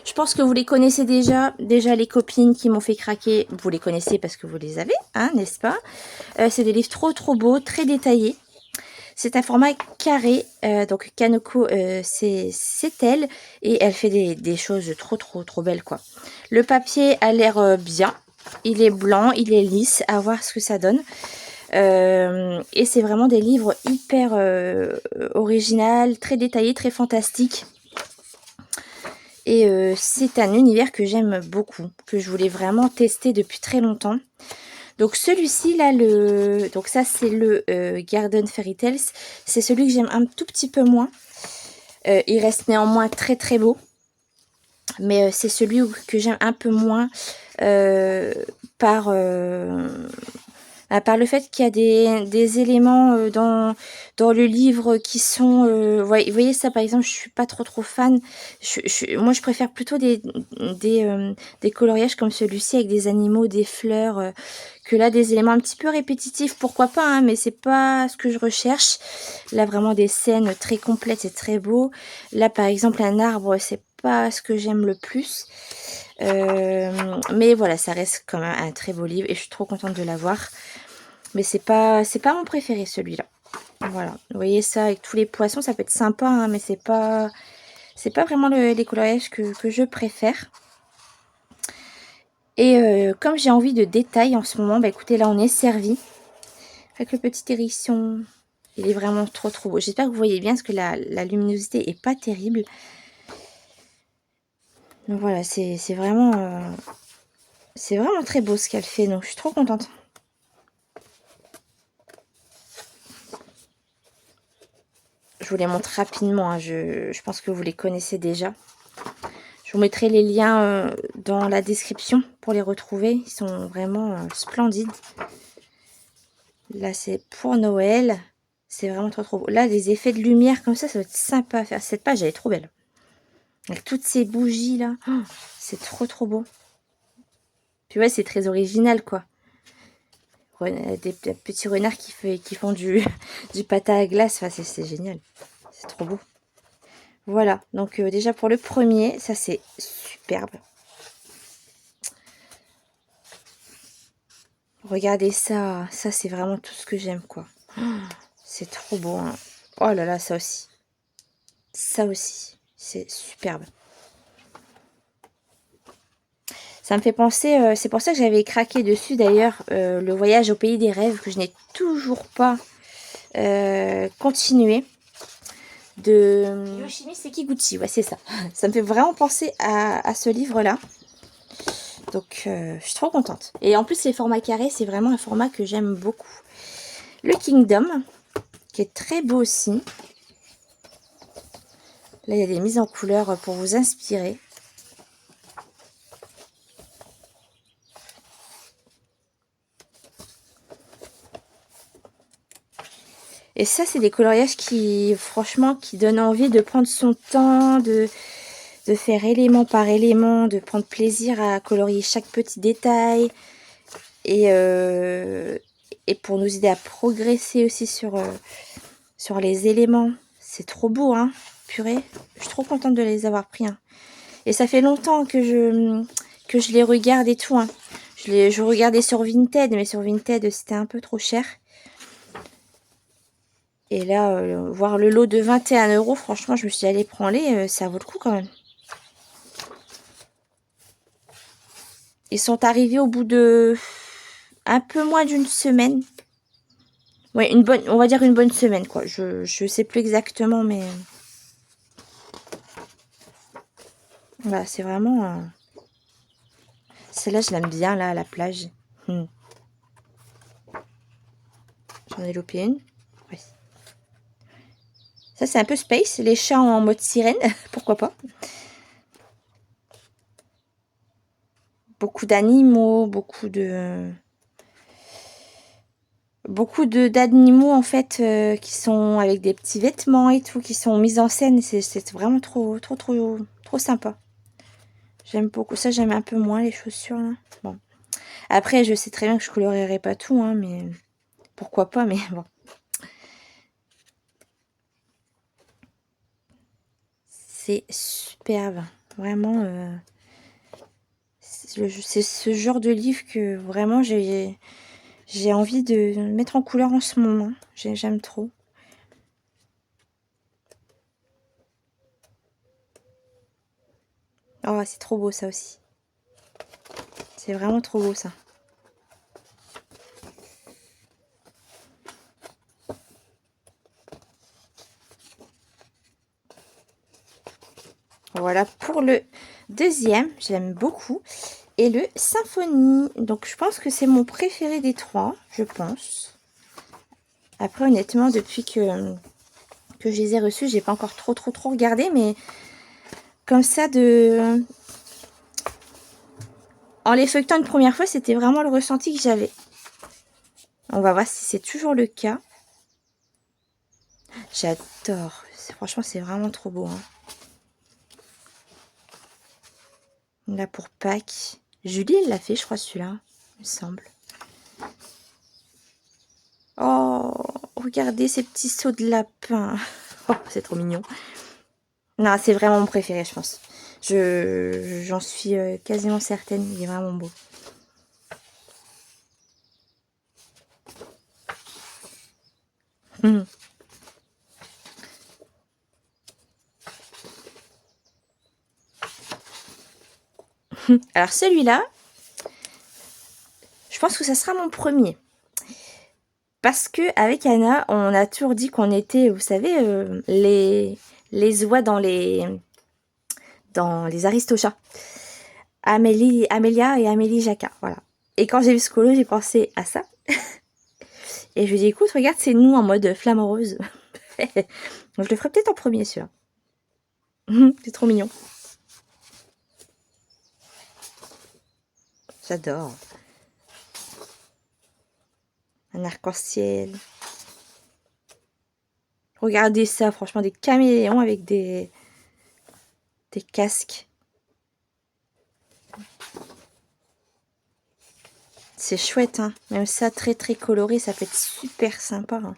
Je pense que vous les connaissez déjà. Déjà, les copines qui m'ont fait craquer, vous les connaissez parce que vous les avez, hein, n'est-ce pas? C'est des livres trop beaux, très détaillés. C'est un format carré, donc Kanoko, c'est elle, et elle fait des choses trop belles, quoi. Le papier a l'air bien. Il est blanc, il est lisse, à voir ce que ça donne. Et c'est vraiment des livres hyper original, très détaillés, très fantastiques. Et c'est un univers que j'aime beaucoup, que je voulais vraiment tester depuis très longtemps. Donc celui-ci là, donc ça c'est le Garden Fairy Tales, c'est celui que j'aime un tout petit peu moins. Il reste néanmoins très beau, mais c'est celui que j'aime un peu moins par le fait qu'il y a des éléments dans le livre qui sont... vous voyez ça par exemple, je suis pas trop fan. Moi je préfère plutôt des coloriages comme celui-ci avec des animaux, des fleurs, que là des éléments un petit peu répétitifs, pourquoi pas, hein, mais c'est pas ce que je recherche. Là vraiment des scènes très complètes et très beaux. Là par exemple un arbre, c'est pas ce que j'aime le plus. Mais voilà, ça reste quand même un très beau livre et je suis trop contente de l'avoir. Mais c'est pas mon préféré celui-là. Voilà, vous voyez ça avec tous les poissons, ça peut être sympa, hein, mais c'est pas vraiment les coloriages que je préfère. Et comme j'ai envie de détails en ce moment, bah écoutez, là on est servi avec le petit hérisson. Il est vraiment trop beau. J'espère que vous voyez bien parce que la luminosité est pas terrible. Donc voilà, c'est vraiment très beau ce qu'elle fait, donc je suis trop contente. Je vous les montre rapidement, hein. Je pense que vous les connaissez déjà. Je vous mettrai les liens dans la description pour les retrouver. Ils sont vraiment splendides. Là, c'est pour Noël. C'est vraiment trop beau. Là, des effets de lumière comme ça va être sympa à faire. Cette page, elle est trop belle. Avec toutes ces bougies là. Oh, c'est trop beau. Puis ouais, c'est très original, quoi. Des petits renards qui font du patin à glace. Enfin, c'est génial. C'est trop beau. Voilà, donc déjà pour le premier, ça c'est superbe. Regardez ça, ça c'est vraiment tout ce que j'aime, quoi. Oh, c'est trop beau, hein. Oh là là, ça aussi. Ça aussi, c'est superbe. Ça me fait penser, c'est pour ça que j'avais craqué dessus d'ailleurs, le voyage au pays des rêves, que je n'ai toujours pas continué. De Yoshimi Sekiguchi, ouais c'est ça. Ça me fait vraiment penser à ce livre-là. Donc je suis trop contente. Et en plus les formats carrés, c'est vraiment un format que j'aime beaucoup. Le Kingdom, qui est très beau aussi. Là il y a des mises en couleur pour vous inspirer. Et ça c'est des coloriages qui franchement qui donnent envie de prendre son temps, de faire élément par élément, de prendre plaisir à colorier chaque petit détail. Et pour nous aider à progresser aussi sur les éléments. C'est trop beau, hein, purée. Je suis trop contente de les avoir pris, hein. Et ça fait longtemps que je les regarde et tout, hein. Je regardais sur Vinted, mais sur Vinted, c'était un peu trop cher. Et là, voir le lot de 21 €, franchement, je me suis dit, allez, prends-les, ça vaut le coup quand même. Ils sont arrivés au bout de un peu moins d'une semaine. Ouais, on va dire une bonne semaine, quoi. Je sais plus exactement, mais voilà, c'est vraiment... Celle-là, je l'aime bien, là, à la plage. J'en ai loupé une. Oui. Ça, c'est un peu space. Les chats en mode sirène, pourquoi pas. Beaucoup d'animaux, beaucoup d'animaux, en fait, qui sont avec des petits vêtements et tout, qui sont mis en scène. C'est vraiment trop sympa. J'aime beaucoup. Ça, j'aime un peu moins les chaussures, là. Bon. Après, je sais très bien que je colorierai pas tout, hein, mais pourquoi pas, mais bon. c'est superbe. Vraiment, c'est ce genre de livre que vraiment j'ai envie de mettre en couleur en ce moment. J'aime trop. Oh, c'est trop beau ça aussi. C'est vraiment trop beau ça. Voilà pour le deuxième, j'aime beaucoup. Et le Symphonie, donc je pense que c'est mon préféré des trois, je pense. Après honnêtement, depuis que je les ai reçus, j'ai pas encore trop regardé, mais comme ça en les feuilletant une première fois, c'était vraiment le ressenti que j'avais. On va voir si c'est toujours le cas. J'adore. Franchement, c'est vraiment trop beau. Hein. Là, pour Pâques. Julie, elle l'a fait, je crois, celui-là. Il me semble. Oh, regardez ces petits sauts de lapin. Oh, c'est trop mignon. Non, c'est vraiment mon préféré, je pense. J'en suis quasiment certaine. Il est vraiment beau. Mmh. Alors celui-là, je pense que ça sera mon premier. Parce que avec Anna, on a toujours dit qu'on était, vous savez, les oies dans les Aristochats. Amélia et Amélie Jacquard, voilà. Et quand j'ai vu ce colo, j'ai pensé à ça. Et je lui ai dit, écoute, regarde, c'est nous en mode flamme rose. Donc je le ferai peut-être en premier, celui-là. C'est trop mignon. J'adore. Un arc-en-ciel. Regardez ça, franchement, des caméléons avec des casques. C'est chouette, hein. Même ça, très coloré, ça peut être super sympa. Hein.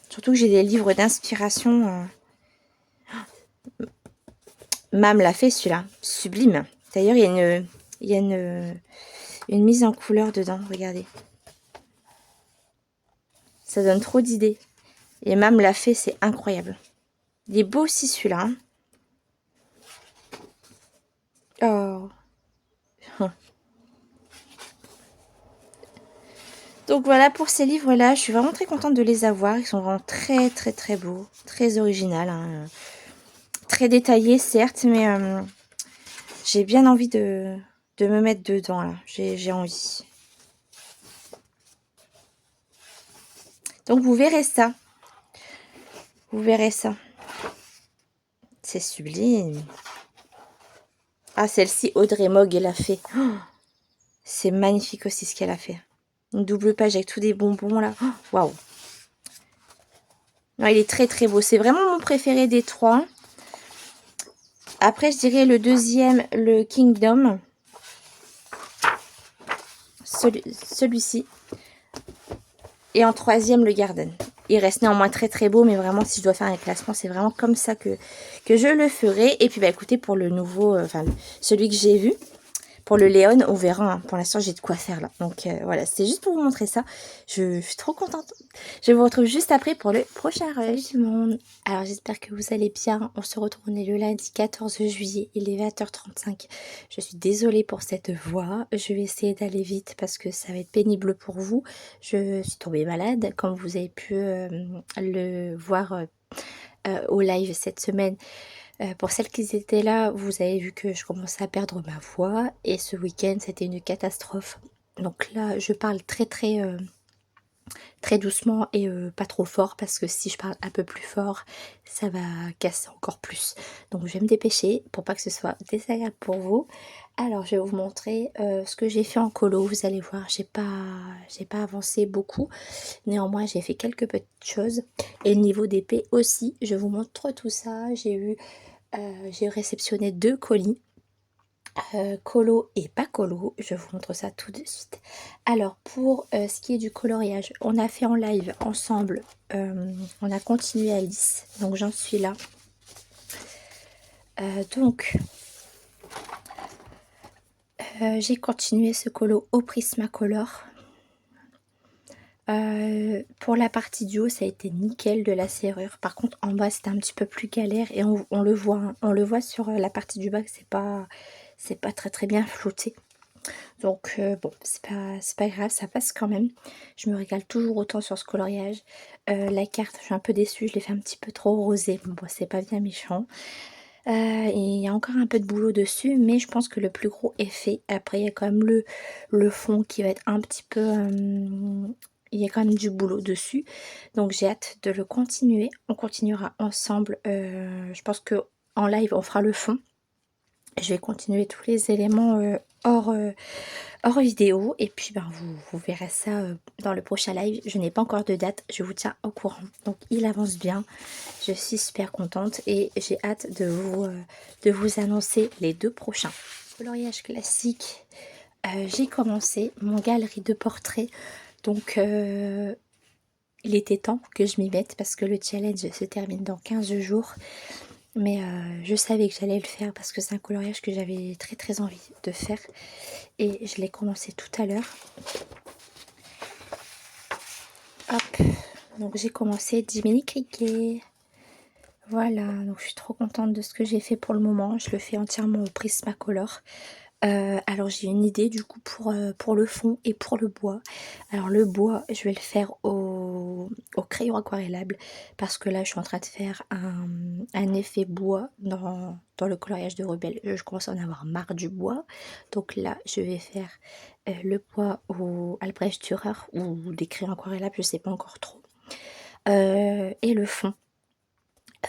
Surtout que j'ai des livres d'inspiration. Mam l'a fait, celui-là. Sublime. D'ailleurs, il y a une mise en couleur dedans, regardez. Ça donne trop d'idées. Et Mam l'a fait, c'est incroyable. Il est beau aussi, celui-là. Hein. Oh. Donc voilà pour ces livres-là. Je suis vraiment très contente de les avoir. Ils sont vraiment très beaux. Très originaux. Hein. Très détaillés, certes, mais j'ai bien envie de me mettre dedans, là. J'ai envie. Donc vous verrez ça. Vous verrez ça. C'est sublime. Ah, celle-ci, Audrey Mogg, elle a fait. Oh, c'est magnifique aussi ce qu'elle a fait. Une double page avec tous des bonbons, là. Waouh. Wow. Non, il est très beau. C'est vraiment mon préféré des trois. Après, je dirais le deuxième, le Kingdom. Celui-ci. Et en troisième, le Garden. Il reste néanmoins très beau, mais vraiment, si je dois faire un classement, c'est vraiment comme ça que je le ferai. Et puis, bah, écoutez, pour le nouveau, enfin, celui que j'ai vu, pour le Léon, on verra. Hein. Pour l'instant, j'ai de quoi faire là. Donc, voilà, c'était juste pour vous montrer ça. Je suis trop contente. Je vous retrouve juste après pour le prochain rush du monde. Alors, j'espère que vous allez bien. On se retrouve le lundi 14 juillet. Il est 20h35. Je suis désolée pour cette voix. Je vais essayer d'aller vite parce que ça va être pénible pour vous. Je suis tombée malade, comme vous avez pu le voir au live cette semaine. Pour celles qui étaient là, vous avez vu que je commençais à perdre ma voix. Et ce week-end, c'était une catastrophe. Donc là, je parle très doucement et pas trop fort. Parce que si je parle un peu plus fort, ça va casser encore plus. Donc je vais me dépêcher pour pas que ce soit désagréable pour vous. Alors je vais vous montrer ce que j'ai fait en colo. Vous allez voir, j'ai pas avancé beaucoup. Néanmoins, j'ai fait quelques petites choses. Et niveau d'épée aussi, je vous montre tout ça. J'ai réceptionné 2 colis, colo et pas colo, je vous montre ça tout de suite. Alors pour ce qui est du coloriage, on a fait en live ensemble, on a continué Alice, donc j'en suis là. Donc, j'ai continué ce colo au Prismacolor. Pour la partie du haut, ça a été nickel de la serrure. Par contre, en bas, c'était un petit peu plus galère et on le voit, hein. On le voit sur la partie du bas que c'est pas très très bien flouté. Donc bon, c'est pas grave, ça passe quand même. Je me régale toujours autant sur ce coloriage. La carte, je suis un peu déçue, je l'ai fait un petit peu trop rosé. Bon, c'est pas bien méchant. Et il y a encore un peu de boulot dessus, mais je pense que le plus gros est fait. Après, il y a quand même le fond qui va être un petit peu... il y a quand même du boulot dessus. Donc j'ai hâte de le continuer. On continuera ensemble. Je pense que en live, on fera le fond. Je vais continuer tous les éléments hors vidéo. Et puis ben, vous verrez ça dans le prochain live. Je n'ai pas encore de date. Je vous tiens au courant. Donc il avance bien. Je suis super contente et j'ai hâte de vous annoncer les 2 prochains. Coloriage classique, j'ai commencé mon galerie de portraits. Donc il était temps que je m'y mette parce que le challenge se termine dans 15 jours. Mais je savais que j'allais le faire parce que c'est un coloriage que j'avais très très envie de faire. Et je l'ai commencé tout à l'heure. Hop, donc j'ai commencé 10 mini criquets. Voilà, donc je suis trop contente de ce que j'ai fait pour le moment. Je le fais entièrement au Prismacolor. Alors j'ai une idée du coup pour le fond et pour le bois. Alors le bois, je vais le faire au crayon aquarellable parce que là je suis en train de faire un effet bois dans le coloriage de Rebelle. Je commence à en avoir marre du bois. Donc là je vais faire le bois au Albrecht Dürer ou des crayons aquarellables, je sais pas encore trop. Et le fond.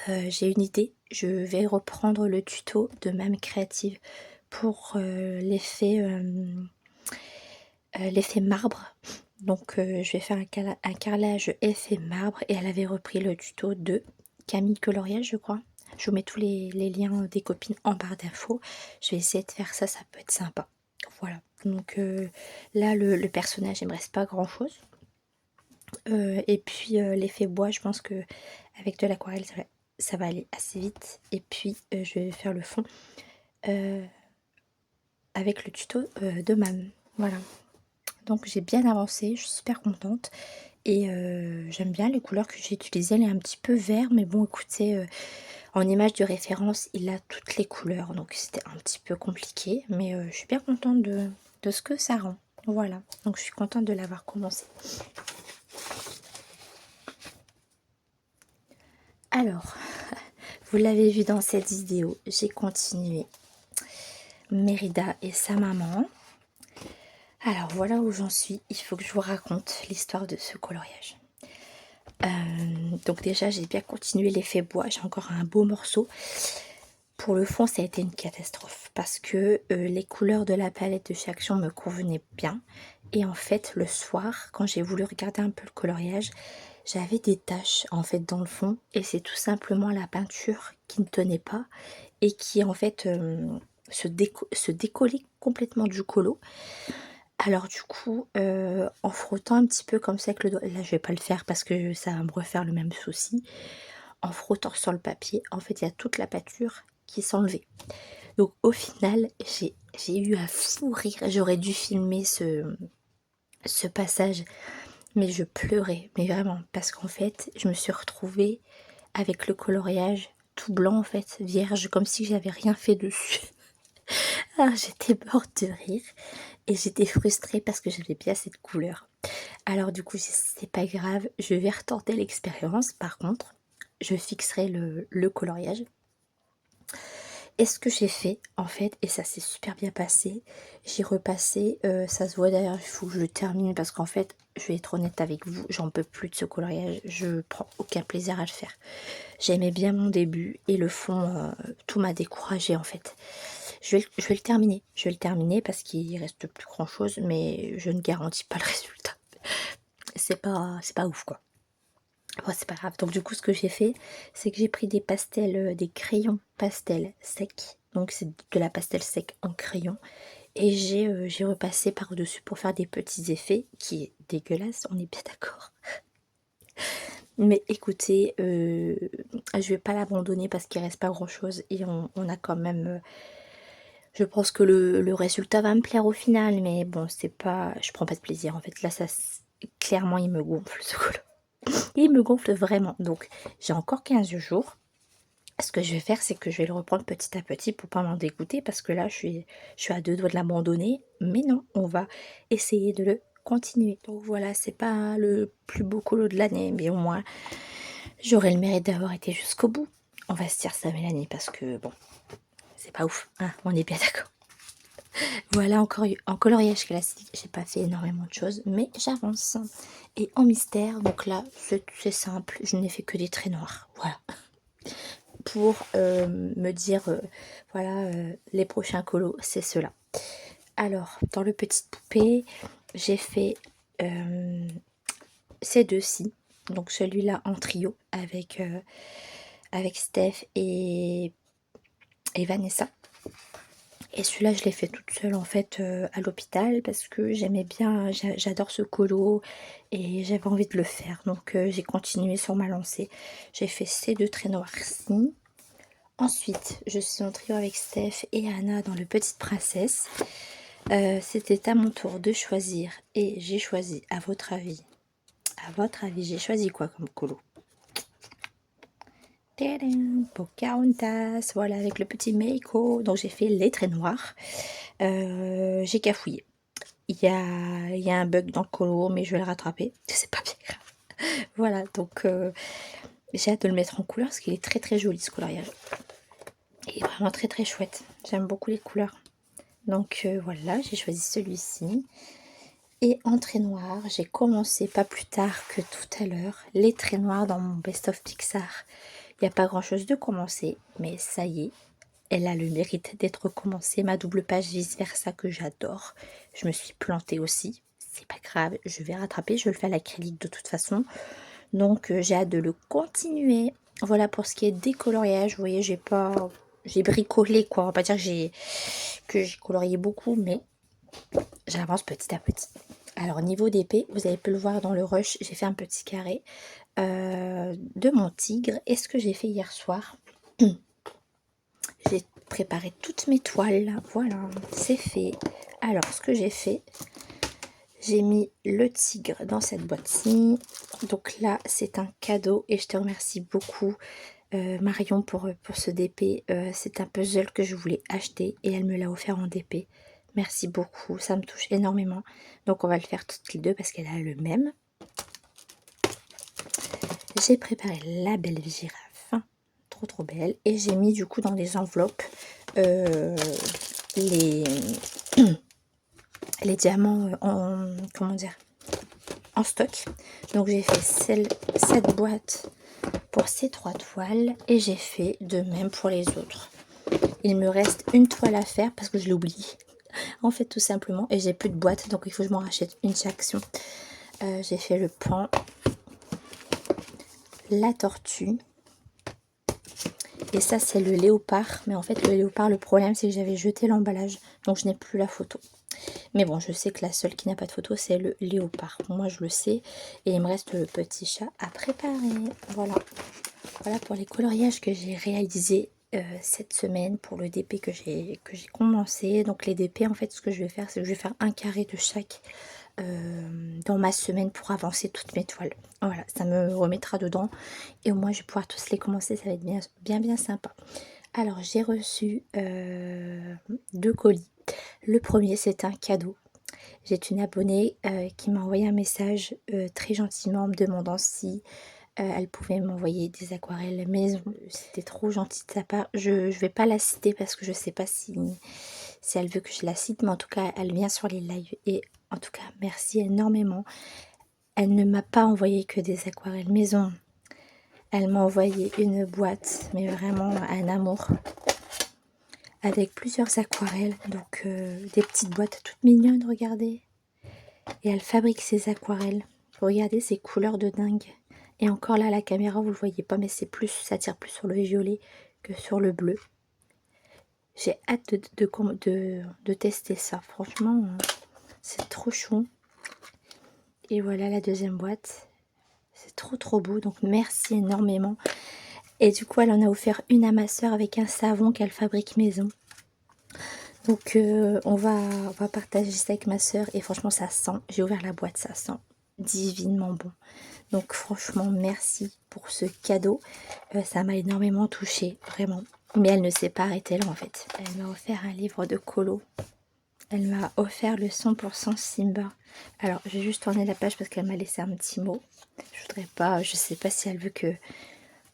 J'ai une idée, je vais reprendre le tuto de Mam Créative pour l'effet marbre. Donc je vais faire un carrelage effet marbre et elle avait repris le tuto de Camille Coloriage, je crois. Je vous mets tous les liens des copines en barre d'infos. Je vais essayer de faire ça, ça peut être sympa. Voilà, donc là le personnage, il me reste pas grand chose. Et puis l'effet bois, je pense que avec de l'aquarelle ça va aller assez vite. Et puis je vais faire le fond avec le tuto de Mam. Voilà, donc j'ai bien avancé, je suis super contente. Et j'aime bien les couleurs que j'ai utilisées. Elle est un petit peu vert, mais bon écoutez, en image de référence il a toutes les couleurs, donc c'était un petit peu compliqué, mais je suis bien contente de ce que ça rend. Voilà, donc je suis contente de l'avoir commencé. Alors, vous l'avez vu dans cette vidéo, j'ai continué Mérida et sa maman. Alors voilà où j'en suis, il faut que je vous raconte l'histoire de ce coloriage. Donc déjà j'ai bien continué l'effet bois, j'ai encore un beau morceau. Pour le fond ça a été une catastrophe parce que les couleurs de la palette de chez Action me convenaient bien. Et en fait le soir quand j'ai voulu regarder un peu le coloriage, j'avais des taches en fait dans le fond. Et c'est tout simplement la peinture qui ne tenait pas et qui en fait se décollait complètement du colo. Alors du coup, en frottant un petit peu comme ça avec le doigt, là je vais pas le faire parce que ça va me refaire le même souci. En frottant sur le papier, en fait il y a toute la peinture qui s'enlevait. Donc au final, j'ai eu un fou rire. J'aurais dû filmer ce passage, mais je pleurais, mais vraiment, parce qu'en fait, je me suis retrouvée avec le coloriage tout blanc en fait, vierge, comme si j'avais rien fait dessus. Alors j'étais morte de rire et j'étais frustrée parce que j'avais bien cette couleur. Alors du coup, c'est pas grave, je vais retenter l'expérience. Par contre, je fixerai le coloriage. Et ce que j'ai fait, en fait, et ça s'est super bien passé, j'ai repassé, ça se voit d'ailleurs, il faut que je le termine parce qu'en fait, je vais être honnête avec vous, j'en peux plus de ce coloriage, je prends aucun plaisir à le faire. J'aimais bien mon début et le fond, tout m'a découragée en fait. Je vais le terminer parce qu'il reste plus grand chose, mais je ne garantis pas le résultat. C'est pas ouf quoi. Bon, c'est pas grave. Donc du coup ce que j'ai fait, c'est que j'ai pris des pastels, des crayons pastels secs. Donc c'est de la pastel sec en crayon. Et j'ai repassé par dessus pour faire des petits effets, qui est dégueulasse, on est bien d'accord. Mais écoutez, je vais pas l'abandonner parce qu'il reste pas grand chose et on a quand même... je pense que le résultat va me plaire au final, mais bon, c'est pas... Je prends pas de plaisir en fait. Là, clairement, il me gonfle ce colo. Il me gonfle vraiment. Donc, j'ai encore 15 jours. Ce que je vais faire, c'est que je vais le reprendre petit à petit pour pas m'en dégoûter parce que là, je suis à deux doigts de l'abandonner. Mais non, on va essayer de le continuer. Donc voilà, c'est pas le plus beau colo de l'année, mais au moins, j'aurai le mérite d'avoir été jusqu'au bout. On va se dire ça, Mélanie, parce que bon, c'est pas ouf, hein, on est bien d'accord. Voilà, encore en coloriage classique, j'ai pas fait énormément de choses, mais j'avance. Et en mystère, donc là, c'est simple, je n'ai fait que des traits noirs. Voilà. Pour me dire, voilà, les prochains colos, c'est cela. Alors, dans le petit poupée, j'ai fait ces deux-ci. Donc celui-là en trio avec Steph et Vanessa. Et celui-là, je l'ai fait toute seule en fait à l'hôpital parce que j'aimais bien, j'adore ce colo et j'avais envie de le faire. Donc j'ai continué sur ma lancée. J'ai fait ces deux traits noirs-ci. Ensuite, je suis en trio avec Steph et Anna dans le Petite Princesse. C'était à mon tour de choisir et j'ai choisi, à votre avis, j'ai choisi quoi comme colo? Tadam, Pocahontas, voilà, avec le petit Meiko. Donc j'ai fait les traits noirs. J'ai cafouillé. Il y a un bug dans le colo, mais je vais le rattraper. C'est pas bien grave. Voilà, donc j'ai hâte de le mettre en couleur parce qu'il est très très joli ce coloriage. Il est vraiment très très chouette. J'aime beaucoup les couleurs. Donc voilà, j'ai choisi celui-ci. Et en trait noir, j'ai commencé pas plus tard que tout à l'heure les traits noirs dans mon Best of Pixar. Il n'y a pas grand chose de commencer, mais ça y est, elle a le mérite d'être commencée. Ma double page vice versa que j'adore. Je me suis plantée aussi. C'est pas grave, je vais rattraper, je le fais à l'acrylique de toute façon. Donc j'ai hâte de le continuer. Voilà pour ce qui est des coloriages. Vous voyez, j'ai bricolé quoi. On va pas dire que j'ai colorié beaucoup, mais j'avance petit à petit. Alors niveau d'épée, vous avez pu le voir dans le rush, j'ai fait un petit carré de mon tigre. Et ce que j'ai fait hier soir, j'ai préparé toutes mes toiles. Voilà, c'est fait. Alors ce que j'ai fait, j'ai mis le tigre dans cette boîte-ci. Donc là, c'est un cadeau et je te remercie beaucoup Marion pour ce DP. C'est un puzzle que je voulais acheter et elle me l'a offert en DP. Merci beaucoup, ça me touche énormément. Donc on va le faire toutes les deux parce qu'elle a le même. J'ai préparé la belle girafe, trop trop belle. Et j'ai mis du coup dans des enveloppes les, les diamants en, comment dire, en stock. Donc j'ai fait cette boîte pour ces 3 toiles et j'ai fait de même pour les autres. Il me reste une toile à faire parce que je l'oublie en fait tout simplement et j'ai plus de boîte donc il faut que je m'en rachète une chaque action. J'ai fait le pan, la tortue et ça c'est le léopard, mais en fait le léopard, le problème c'est que j'avais jeté l'emballage donc je n'ai plus la photo. Mais bon, je sais que la seule qui n'a pas de photo c'est le léopard, moi je le sais. Et il me reste le petit chat à préparer. Voilà pour les coloriages que j'ai réalisés cette semaine pour le DP que j'ai commencé. Donc les DP, en fait, ce que je vais faire, c'est que je vais faire un carré de chaque dans ma semaine pour avancer toutes mes toiles. Voilà, ça me remettra dedans et au moins je vais pouvoir tous les commencer, ça va être bien sympa. Alors j'ai reçu 2 colis. Le premier c'est un cadeau. J'ai une abonnée qui m'a envoyé un message très gentiment en me demandant si elle pouvait m'envoyer des aquarelles maison. C'était trop gentil de sa part. Je vais pas la citer parce que je sais pas si elle veut que je la cite, mais en tout cas elle vient sur les lives et en tout cas merci énormément. Elle ne m'a pas envoyé que des aquarelles maison. Elle m'a envoyé une boîte, mais vraiment un amour, avec plusieurs aquarelles. Donc des petites boîtes toutes mignonnes, regardez. Et elle fabrique ses aquarelles. Regardez ces couleurs de dingue. Et encore là, la caméra, vous le voyez pas, mais c'est plus, ça tire plus sur le violet que sur le bleu. J'ai hâte de tester ça. Franchement, c'est trop chou. Et voilà la deuxième boîte. C'est trop beau, donc merci énormément. Et du coup, elle en a offert une à ma soeur avec un savon qu'elle fabrique maison. Donc on va partager ça avec ma soeur et franchement ça sent, j'ai ouvert la boîte, ça sent divinement bon. Donc franchement merci pour ce cadeau, ça m'a énormément touchée, vraiment. Mais elle ne s'est pas arrêtée là en fait. Elle m'a offert un livre de colo. Elle m'a offert le 100% Simba. Alors je vais juste tourner la page parce qu'elle m'a laissé un petit mot. Je voudrais pas, je sais pas si elle veut que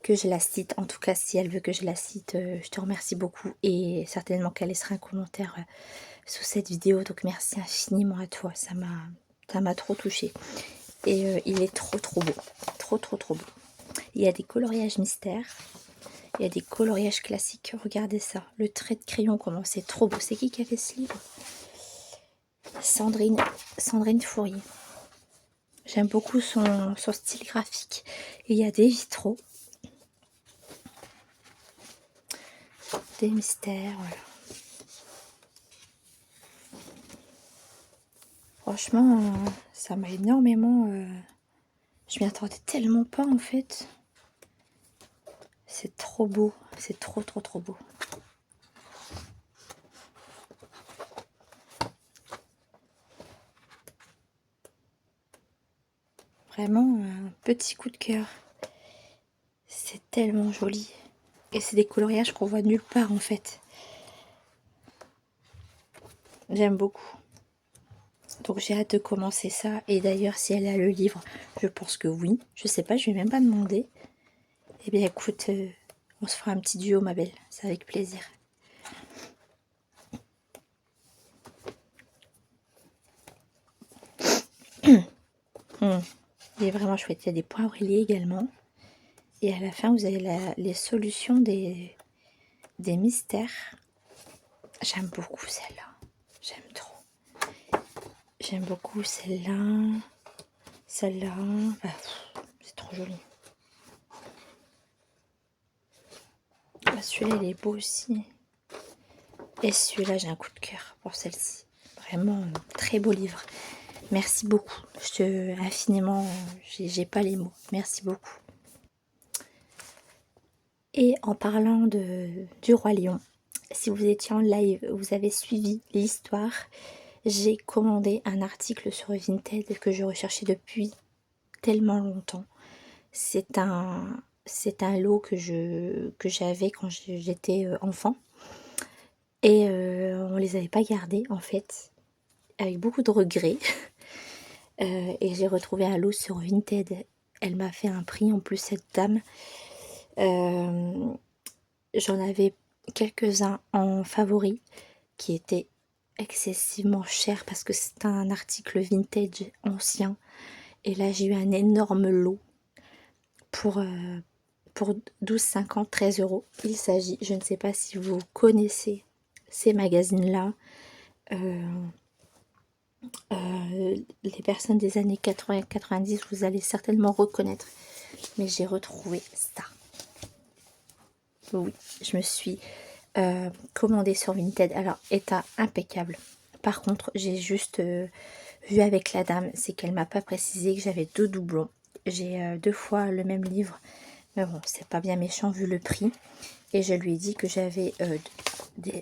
je la cite. En tout cas, si elle veut que je la cite, je te remercie beaucoup. Et certainement qu'elle laissera un commentaire sous cette vidéo. Donc merci infiniment à toi. Ça m'a trop touchée. Et il est trop beau. Trop beau. Il y a des coloriages mystères. Il y a des coloriages classiques. Regardez ça. Le trait de crayon, comment c'est trop beau. C'est qui a fait ce livre? Sandrine Fourier. J'aime beaucoup son style graphique. Et il y a des vitraux. Des mystères, voilà. Franchement, ça m'a énormément... je m'y attendais tellement pas en fait. C'est trop beau. C'est trop beau. Vraiment un petit coup de cœur. C'est tellement joli. Et c'est des coloriages qu'on voit nulle part en fait. J'aime beaucoup. Donc j'ai hâte de commencer ça. Et d'ailleurs, si elle a le livre, je pense que oui. Je sais pas, je vais même pas demander. Eh bien écoute, on se fera un petit duo ma belle. C'est avec plaisir. Il est vraiment chouette. Il y a des points reliés également. Et à la fin, vous avez les solutions des mystères. J'aime beaucoup celle-là. J'aime trop. J'aime beaucoup celle-là. Celle-là. Ah, c'est trop joli. Ah, celui-là, il est beau aussi. Et celui-là, j'ai un coup de cœur pour celle-ci. Vraiment, très beau livre. Merci beaucoup. Infiniment, j'ai pas les mots. Merci beaucoup. Et en parlant du Roi Lion, si vous étiez en live, vous avez suivi l'histoire, j'ai commandé un article sur Vinted que je recherchais depuis tellement longtemps. C'est un lot que j'avais quand j'étais enfant. Et on les avait pas gardés en fait, avec beaucoup de regrets. Et j'ai retrouvé un lot sur Vinted. Elle m'a fait un prix en plus, cette dame. J'en avais quelques-uns en favori qui étaient excessivement chers parce que c'est un article vintage ancien. Et là, j'ai eu un énorme lot pour 12,50, 13 euros. Il s'agit, je ne sais pas si vous connaissez ces magazines-là. Les personnes des années 80-90, vous allez certainement reconnaître. Mais j'ai retrouvé ça. Oui, je me suis commandé sur Vinted. Alors, état impeccable. Par contre, j'ai juste vu avec la dame, c'est qu'elle m'a pas précisé que j'avais 2 doublons. J'ai 2 fois le même livre. Mais bon, c'est pas bien méchant vu le prix. Et je lui ai dit que j'avais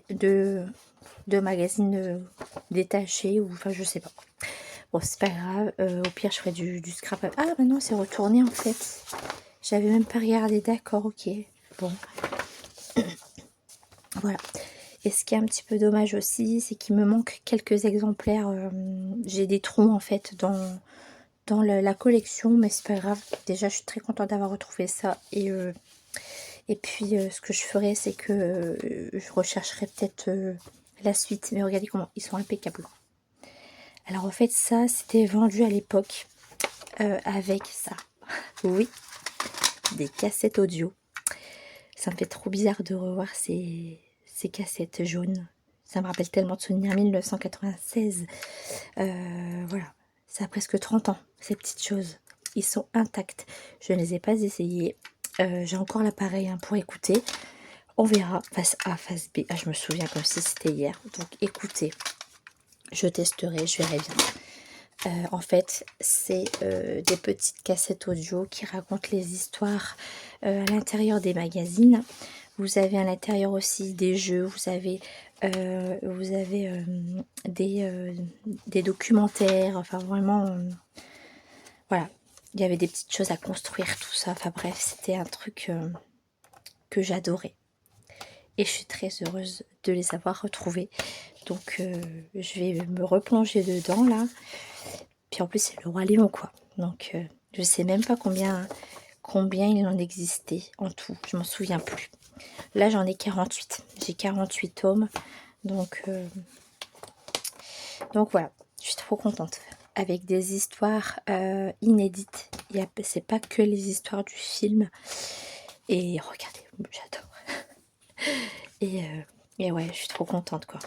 deux magazines détachés. Ou enfin, je sais pas. Bon, c'est pas grave. Au pire, je ferai du scrap. Ah, bah non, c'est retourné en fait. J'avais même pas regardé. D'accord, ok. Bon. Voilà. Et ce qui est un petit peu dommage aussi, c'est qu'il me manque quelques exemplaires. J'ai des trous en fait dans la collection, mais c'est pas grave. Déjà, je suis très contente d'avoir retrouvé ça. Et puis, ce que je ferai, c'est que je rechercherai peut-être la suite. Mais regardez comment ils sont impeccables. Alors, en fait, ça, c'était vendu à l'époque avec ça. Oui, des cassettes audio. Ça me fait trop bizarre de revoir ces cassettes jaunes. Ça me rappelle tellement de souvenirs. 1996. Voilà. Ça a presque 30 ans, ces petites choses. Ils sont intacts. Je ne les ai pas essayés. J'ai encore l'appareil pour écouter. On verra face A, face B. Ah, je me souviens comme si c'était hier. Donc écoutez, je testerai, je verrai bien. En fait, c'est des petites cassettes audio qui racontent les histoires à l'intérieur des magazines. Vous avez à l'intérieur aussi des jeux, vous avez des documentaires, enfin vraiment, voilà. Il y avait des petites choses à construire, tout ça. Enfin bref, c'était un truc que j'adorais. Et je suis très heureuse de les avoir retrouvés. Donc je vais me replonger dedans là. Puis en plus c'est le Roi Lion quoi. Donc je sais même pas combien il en existait en tout. Je m'en souviens plus. Là j'en ai 48. J'ai 48 tomes. Donc voilà. Je suis trop contente. Avec des histoires inédites. C'est pas que les histoires du film. Et regardez, j'adore. Et ouais, je suis trop contente quoi.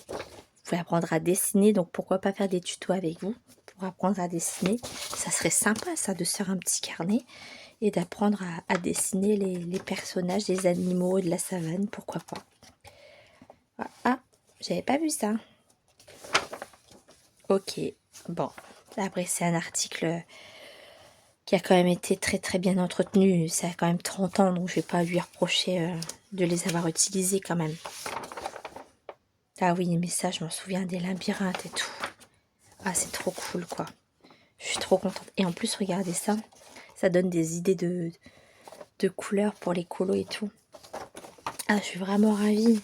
Vous pouvez apprendre à dessiner, donc pourquoi pas faire des tutos avec vous pour apprendre à dessiner. Ça serait sympa ça de se faire un petit carnet et d'apprendre à dessiner les personnages des animaux de la savane, pourquoi pas. Ah, j'avais pas vu ça. Ok, bon. Après c'est un article qui a quand même été très très bien entretenu. Ça a quand même 30 ans, donc je vais pas lui reprocher de les avoir utilisés quand même. Ah oui, mais ça je m'en souviens des labyrinthes et tout. Ah c'est trop cool quoi. Je suis trop contente. Et en plus, regardez ça. Ça donne des idées de couleurs pour les colos et tout. Ah, je suis vraiment ravie.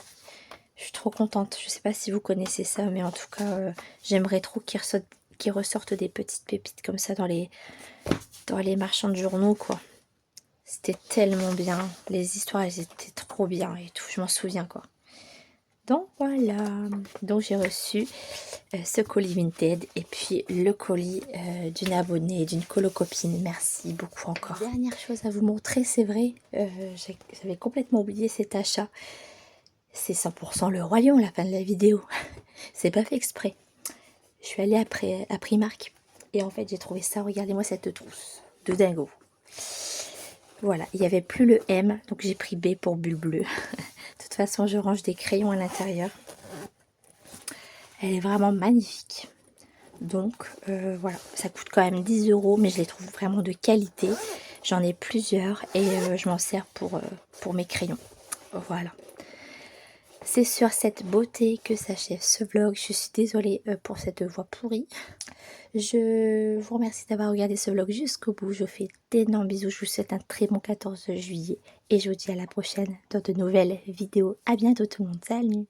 Je suis trop contente. Je sais pas si vous connaissez ça, mais en tout cas, j'aimerais trop qu'ils ressortent des petites pépites comme ça dans les marchands de journaux, quoi. C'était tellement bien. Les histoires, elles étaient trop bien et tout. Je m'en souviens, quoi. Donc voilà, donc j'ai reçu ce colis Vinted et puis le colis d'une abonnée, d'une colocopine. Merci beaucoup encore. Dernière chose à vous montrer, c'est vrai, j'avais complètement oublié cet achat. C'est 100% le Roi Lion, la fin de la vidéo. C'est pas fait exprès. Je suis allée après à Primark et en fait j'ai trouvé ça, regardez-moi cette trousse de dingo. Voilà, il n'y avait plus le M, donc j'ai pris B pour bulle bleue. De toute façon, je range des crayons à l'intérieur. Elle est vraiment magnifique. Donc voilà, ça coûte quand même 10 €, mais je les trouve vraiment de qualité. J'en ai plusieurs et je m'en sers pour mes crayons. Voilà. C'est sur cette beauté que s'achève ce vlog. Je suis désolée pour cette voix pourrie. Je vous remercie d'avoir regardé ce vlog jusqu'au bout. Je vous fais d'énormes bisous. Je vous souhaite un très bon 14 juillet. Et je vous dis à la prochaine dans de nouvelles vidéos. À bientôt tout le monde. Salut!